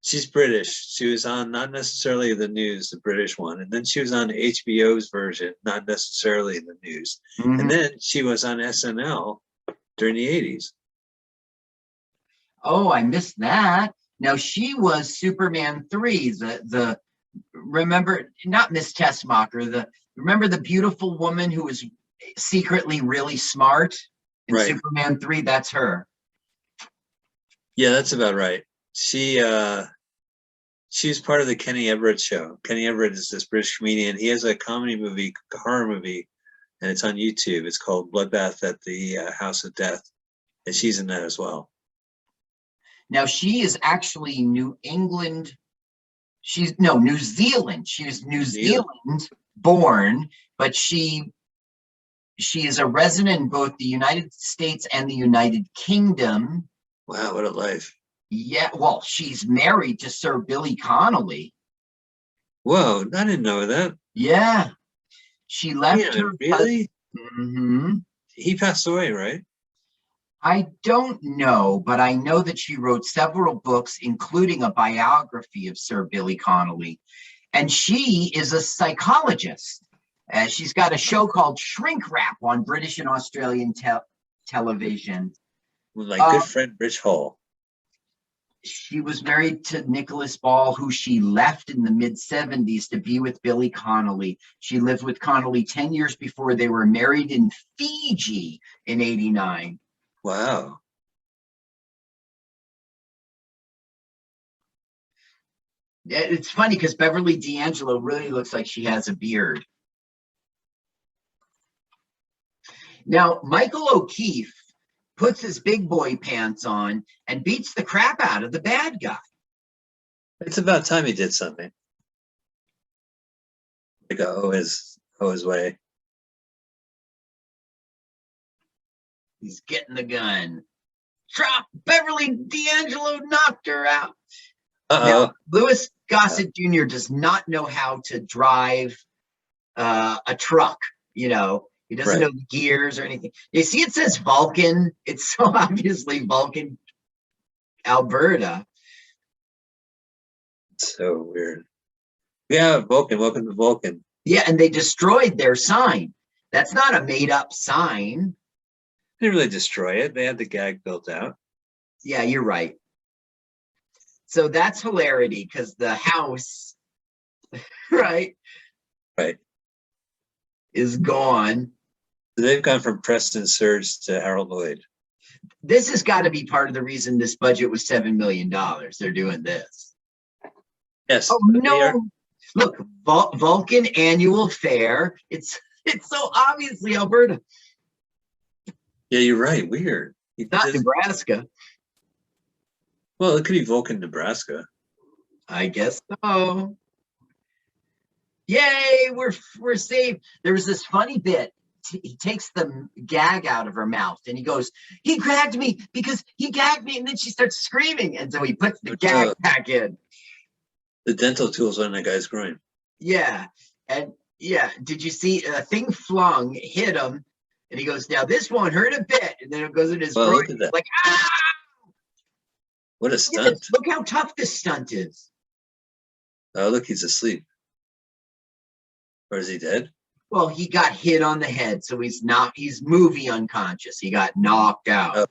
she's British. She was on not necessarily the news, the British one, and then she was on HBO's version, not necessarily the news. Mm-hmm. And then she was on SNL during the 80s. Oh, I missed that. Now she was Superman 3, the remember, not Miss Tessmacher, remember the beautiful woman who was secretly really smart in Superman 3? That's her. Yeah, that's about right. She's part of the Kenny Everett show. Kenny Everett is this British comedian. He has a horror movie, and it's on YouTube. It's called Bloodbath at the House of Death, and she's in that as well. Now she is actually New Zealand. She was New Zealand born, but she is a resident in both the United States and the United Kingdom. Wow, what a life. Yeah, well, she's married to Sir Billy Connolly. Whoa, I didn't know that. Yeah. She left her. Really? Mm-hmm. He passed away, right? I don't know, but I know that she wrote several books, including a biography of Sir Billy Connolly. And she is a psychologist. She's got a show called Shrink Wrap on British and Australian television. With my good friend Rich Hall. She was married to Nicholas Ball, who she left in the mid-70s to be with Billy Connolly. She lived with Connolly 10 years before they were married in Fiji in 89. Wow. It's funny because Beverly D'Angelo really looks like she has a beard. Now, Michael O'Keefe puts his big boy pants on and beats the crap out of the bad guy. It's about time he did something. Like go his way. He's getting the gun. Drop! Beverly D'Angelo knocked her out. Now, Louis Gossett Jr. does not know how to drive a truck. You know, he doesn't know the gears or anything. You see, it says Vulcan. It's so obviously Vulcan, Alberta. So weird. Yeah, Vulcan. Welcome to Vulcan. Yeah, and they destroyed their sign. That's not a made-up sign. They didn't really destroy it. They had the gag built out. Yeah, you're right. So that's hilarity because the house, right, is gone. They've gone from Preston Sturges to Harold Lloyd. This has got to be part of the reason this budget was $7 million. They're doing this. Yes. Oh no! Look, Vulcan Annual Fair. It's so obviously Alberta. Yeah, you're right. Weird. Not Nebraska. Well, it could be Vulcan, Nebraska. I guess so. Yay, we're safe. There was this funny bit. He takes the gag out of her mouth and he goes, he gagged me because he gagged me. And then she starts screaming. And so he puts the gag back in. The dental tools on that guy's groin. Yeah. And yeah, did you see a thing flung, hit him, and he goes, now this won't hurt a bit. And then it goes in his Well, groin. look at that. Like, ah! What a Look at stunt. this. Look how tough this stunt is. Oh, look, he's asleep. Or is he dead? Well, he got hit on the head, so he's movie unconscious. He got knocked out. Oh,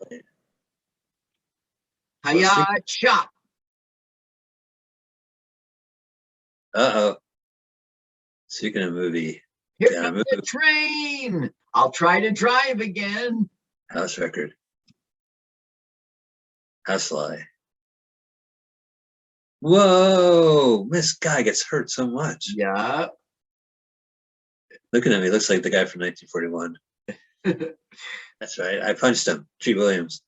Hiya, chop. uh-oh. Speaking of movie, Here yeah, comes the train. I'll try to drive again. house record. Housefly. Whoa! This guy gets hurt so much. Yeah. Looking at me, looks like the guy from 1941. That's right. I punched him. Treat Williams.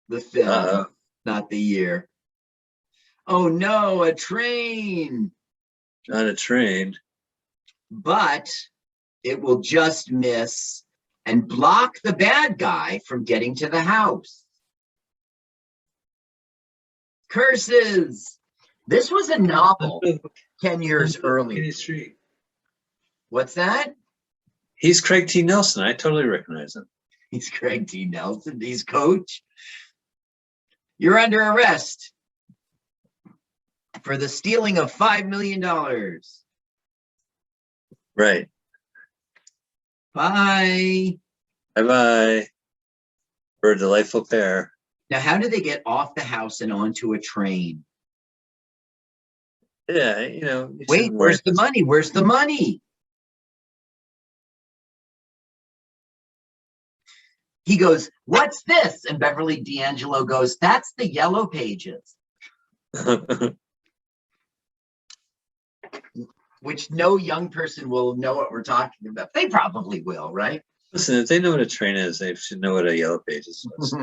The film, Uh-oh. not the year. Oh no, a train. On a train. But it will just miss and block the bad guy from getting to the house. Curses. This was a novel 10 years earlier. Street. What's that? He's Craig T. Nelson. I totally recognize him. He's Craig T. Nelson. He's coach. You're under arrest for the stealing of $5 million. Right. Bye. Bye-bye. For a delightful pair. Now, how do they get off the house and onto a train? Yeah, you know. Wait, where's the money? Where's the money? He goes, what's this? And Beverly D'Angelo goes, that's the Yellow Pages. Which no young person will know what we're talking about. They probably will, right? Listen, if they know what a train is, they should know what a Yellow Pages was.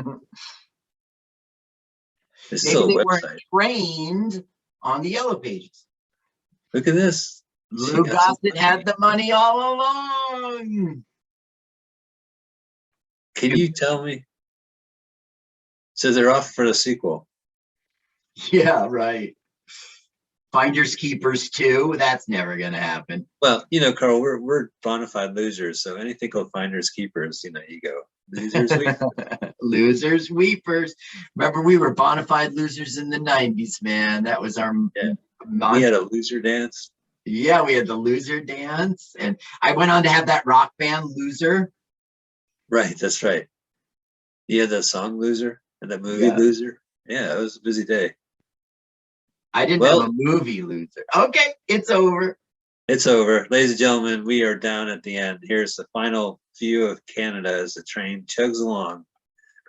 It's Maybe still they a weren't website. trained on the Yellow Pages. Look at this. Lou Gossett had the money all along. Can you tell me? So they're off for the sequel. Yeah, right. Finders Keepers 2. That's never gonna happen. Well, you know, Carl, we're bona fide losers, so anything called finders keepers, you know, you go losers. Losers, weepers. Remember, we were bona fide losers in the 90s, man. That was our We had a loser dance. Yeah, we had the loser dance, and I went on to have that rock band Loser. Right, that's right. You had that song Loser and that movie Loser. Yeah, it was a busy day. I didn't have a movie Loser. Okay, it's over. It's over. Ladies and gentlemen, we are down at the end. Here's the final view of Canada as the train chugs along.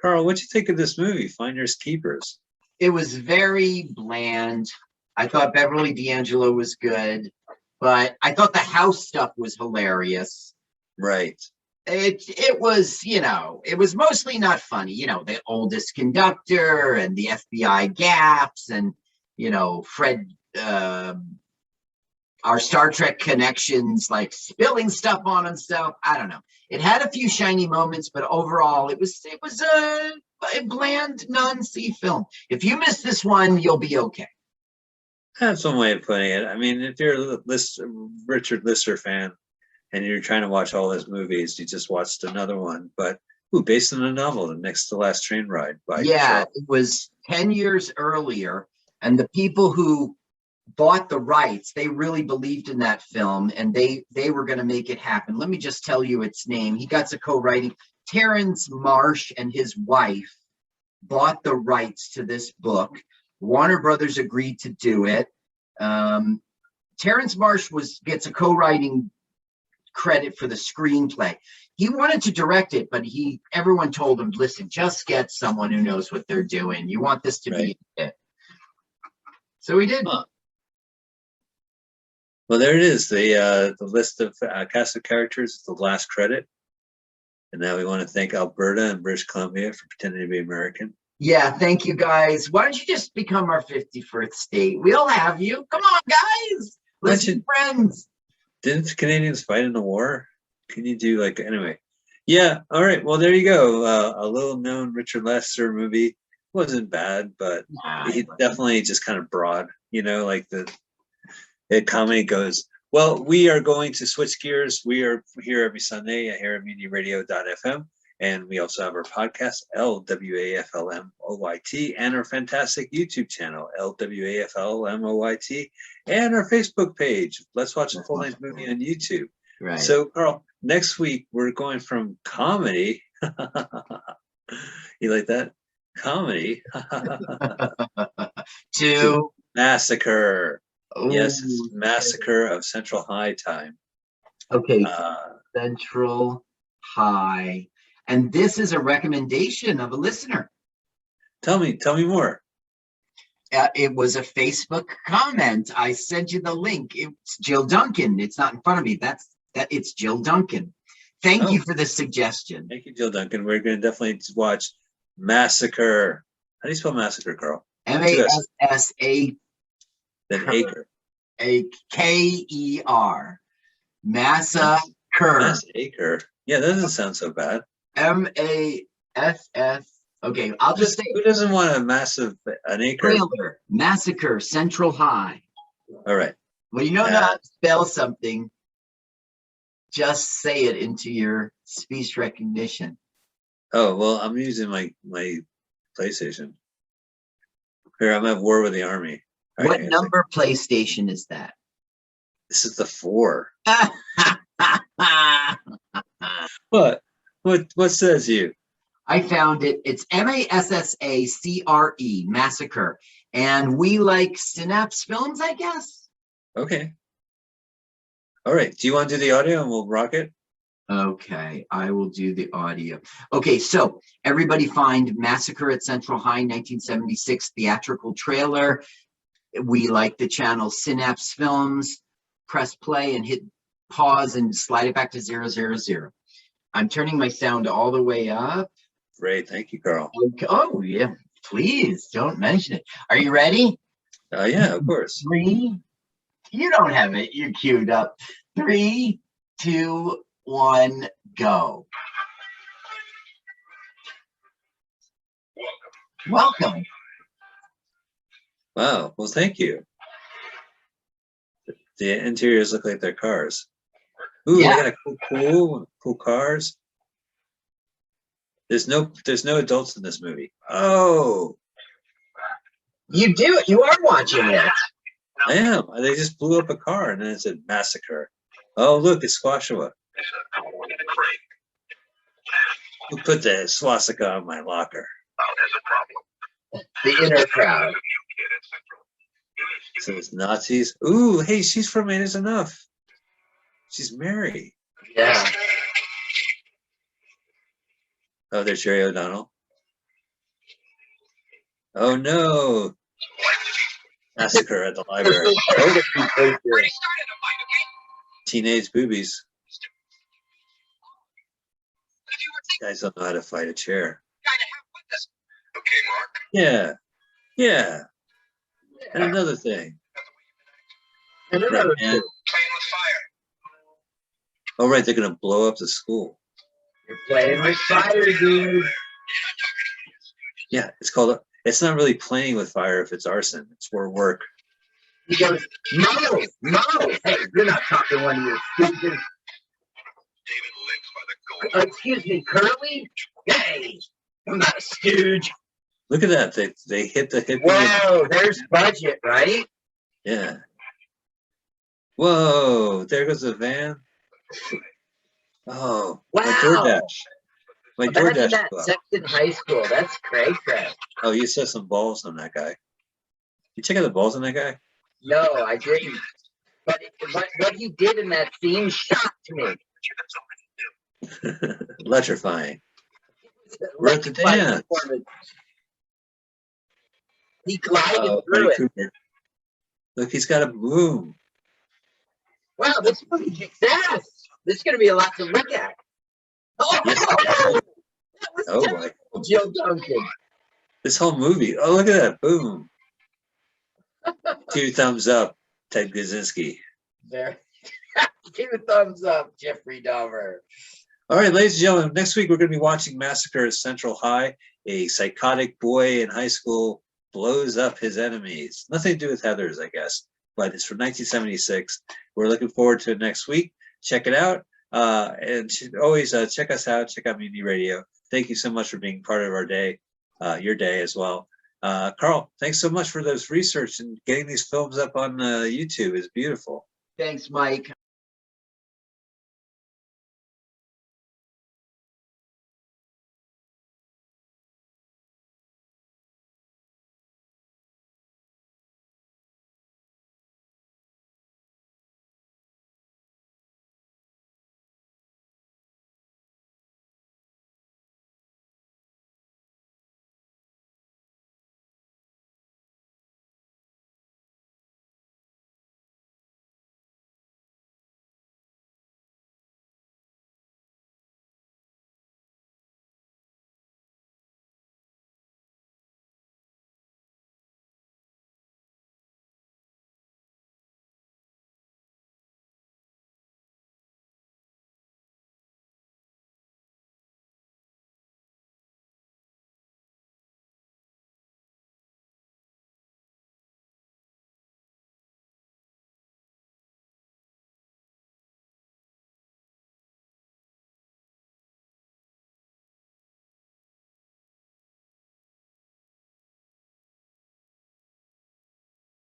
Carl, what'd you think of this movie, Finders Keepers? It was very bland. I thought Beverly D'Angelo was good, but I thought the house stuff was hilarious. Right. It was, you know, it was mostly not funny. You know, the oldest conductor and the FBI gaps and, you know, Fred, our Star Trek connections, like spilling stuff on himself. I don't know. It had a few shiny moments, but overall, it was a bland non-C film. If you miss this one, you'll be okay. That's one way of putting it. I mean, if you're a Richard Lister fan and you're trying to watch all his movies, you just watched another one, but based on a novel, The Next to Last Train Ride by Charles. It was 10 years earlier, and the people who bought the rights, they really believed in that film, and they were going to make it happen. Let me just tell you its name. He got to co-writing. Terrence Marsh and his wife bought the rights to this book. Warner Brothers agreed to do it. Terrence Marsh gets a co-writing credit for the screenplay. He wanted to direct it, but everyone told him, listen, just get someone who knows what they're doing. You want this to be it. So he did. Huh. Well, there it is. The list of cast of characters, the last credit. And now we want to thank Alberta and British Columbia for pretending to be American. Yeah, thank you guys. Why don't you just become our 51st state? We'll have you. Come on, guys. Let's be friends. Didn't Canadians fight in the war? Can you do like anyway? Yeah. All right. Well, there you go. A little known Richard Lester movie. Wasn't bad, but he definitely just kind of broad. You know, like the comedy goes. Well, we are going to switch gears. We are here every Sunday here at MutinyRadio.fm. And we also have our podcast, LWAFLMOYT, and our fantastic YouTube channel, LWAFLMOYT, and our Facebook page. Let's watch a full-length movie on YouTube. Right. So, Carl, next week we're going from comedy. You like that? Comedy to massacre. Oh, yes, it's Massacre of Central High time. Okay, Central High. And this is a recommendation of a listener. Tell me more. It was a Facebook comment. I sent you the link. It's Jill Duncan. It's not in front of me. It's Jill Duncan. Thank you for the suggestion. Thank you, Jill Duncan. We're going to definitely watch Massacre. How do you spell massacre, Carl? MASSA. Then acre. AKER. Massacre. Massacre. Yeah, that doesn't sound so bad. MASS. Okay, I'll just say. Who doesn't want an acre? Trailer. Massacre. Central High. All right. When you know how to spell something, just say it into your speech recognition. Oh, well, I'm using my PlayStation. Here, I'm at war with the army. What number PlayStation is that? This is the 4. What says you? I found it. It's MASSACRE, Massacre. And we like Synapse Films, I guess. Okay. All right. Do you want to do the audio and we'll rock it? Okay, I will do the audio. Okay, so everybody find Massacre at Central High 1976 theatrical trailer. We like the channel Synapse Films. Press play and hit pause and slide it back to 000. I'm turning my sound all the way up. Great, thank you, Carl. Okay. Oh yeah, please don't mention it. Are you ready? Yeah, of course. 3. You don't have it. You're queued up. 3, 2, 1, go. Welcome. Wow. Well, thank you. The interiors look like they're cars. Ooh, Yeah. they got cool cars. There's no adults in this movie. Oh, You do it. You are watching it. I am. They just blew up a car and then it said Massacre. Oh, look, it's Squashua. Who put the swastika on my locker? The inner crowd. So it's Nazis. Ooh, hey, she's from Eight Is Enough. She's Mary. Yeah. Oh, there's Jerry O'Donnell. Oh no. Massacre at the library. Oh. Teenage boobies. Guys don't know how to fight a chair. Yeah. Yeah. And another thing. And another And, oh, right, they're going to blow up the school. You're playing with fire, dude. Yeah, it's not really playing with fire if it's arson. It's more work. He goes, no. Hey, you're not talking one of your stooges. Excuse me, Curly? Hey, I'm not a stooge. Look at that. They hit the hippie. Whoa, there's budget, right? Yeah. Whoa, there goes the van. Oh, Wow. my DoorDash. My Imagine DoorDash that club. sex in high school. That's cray. Oh, you saw some balls on that guy. You check out the balls on that guy? No, I didn't. But what he did in that scene shocked me. Electrifying. We're at the dance. He glided Oh, through it. Cooper. Look, he's got a boom. Wow, this movie kicks ass. This is going to be a lot to look at. Oh, Yes. that was Oh, typical boy. Jill Duncan. This whole movie. Oh, look at that. Boom. 2 thumbs up, Ted Kaczynski. There. 2 thumbs up, Jeffrey Dahmer. All right, ladies and gentlemen, next week we're going to be watching Massacre at Central High. A psychotic boy in high school blows up his enemies. Nothing to do with Heathers, I guess, but it's from 1976. We're looking forward to it next week. Check it out. And always check us out. Check out Mutiny Radio. Thank you so much for being part of our day, your day as well. Carl, thanks so much for those research and getting these films up on YouTube. It's beautiful. Thanks, Mike.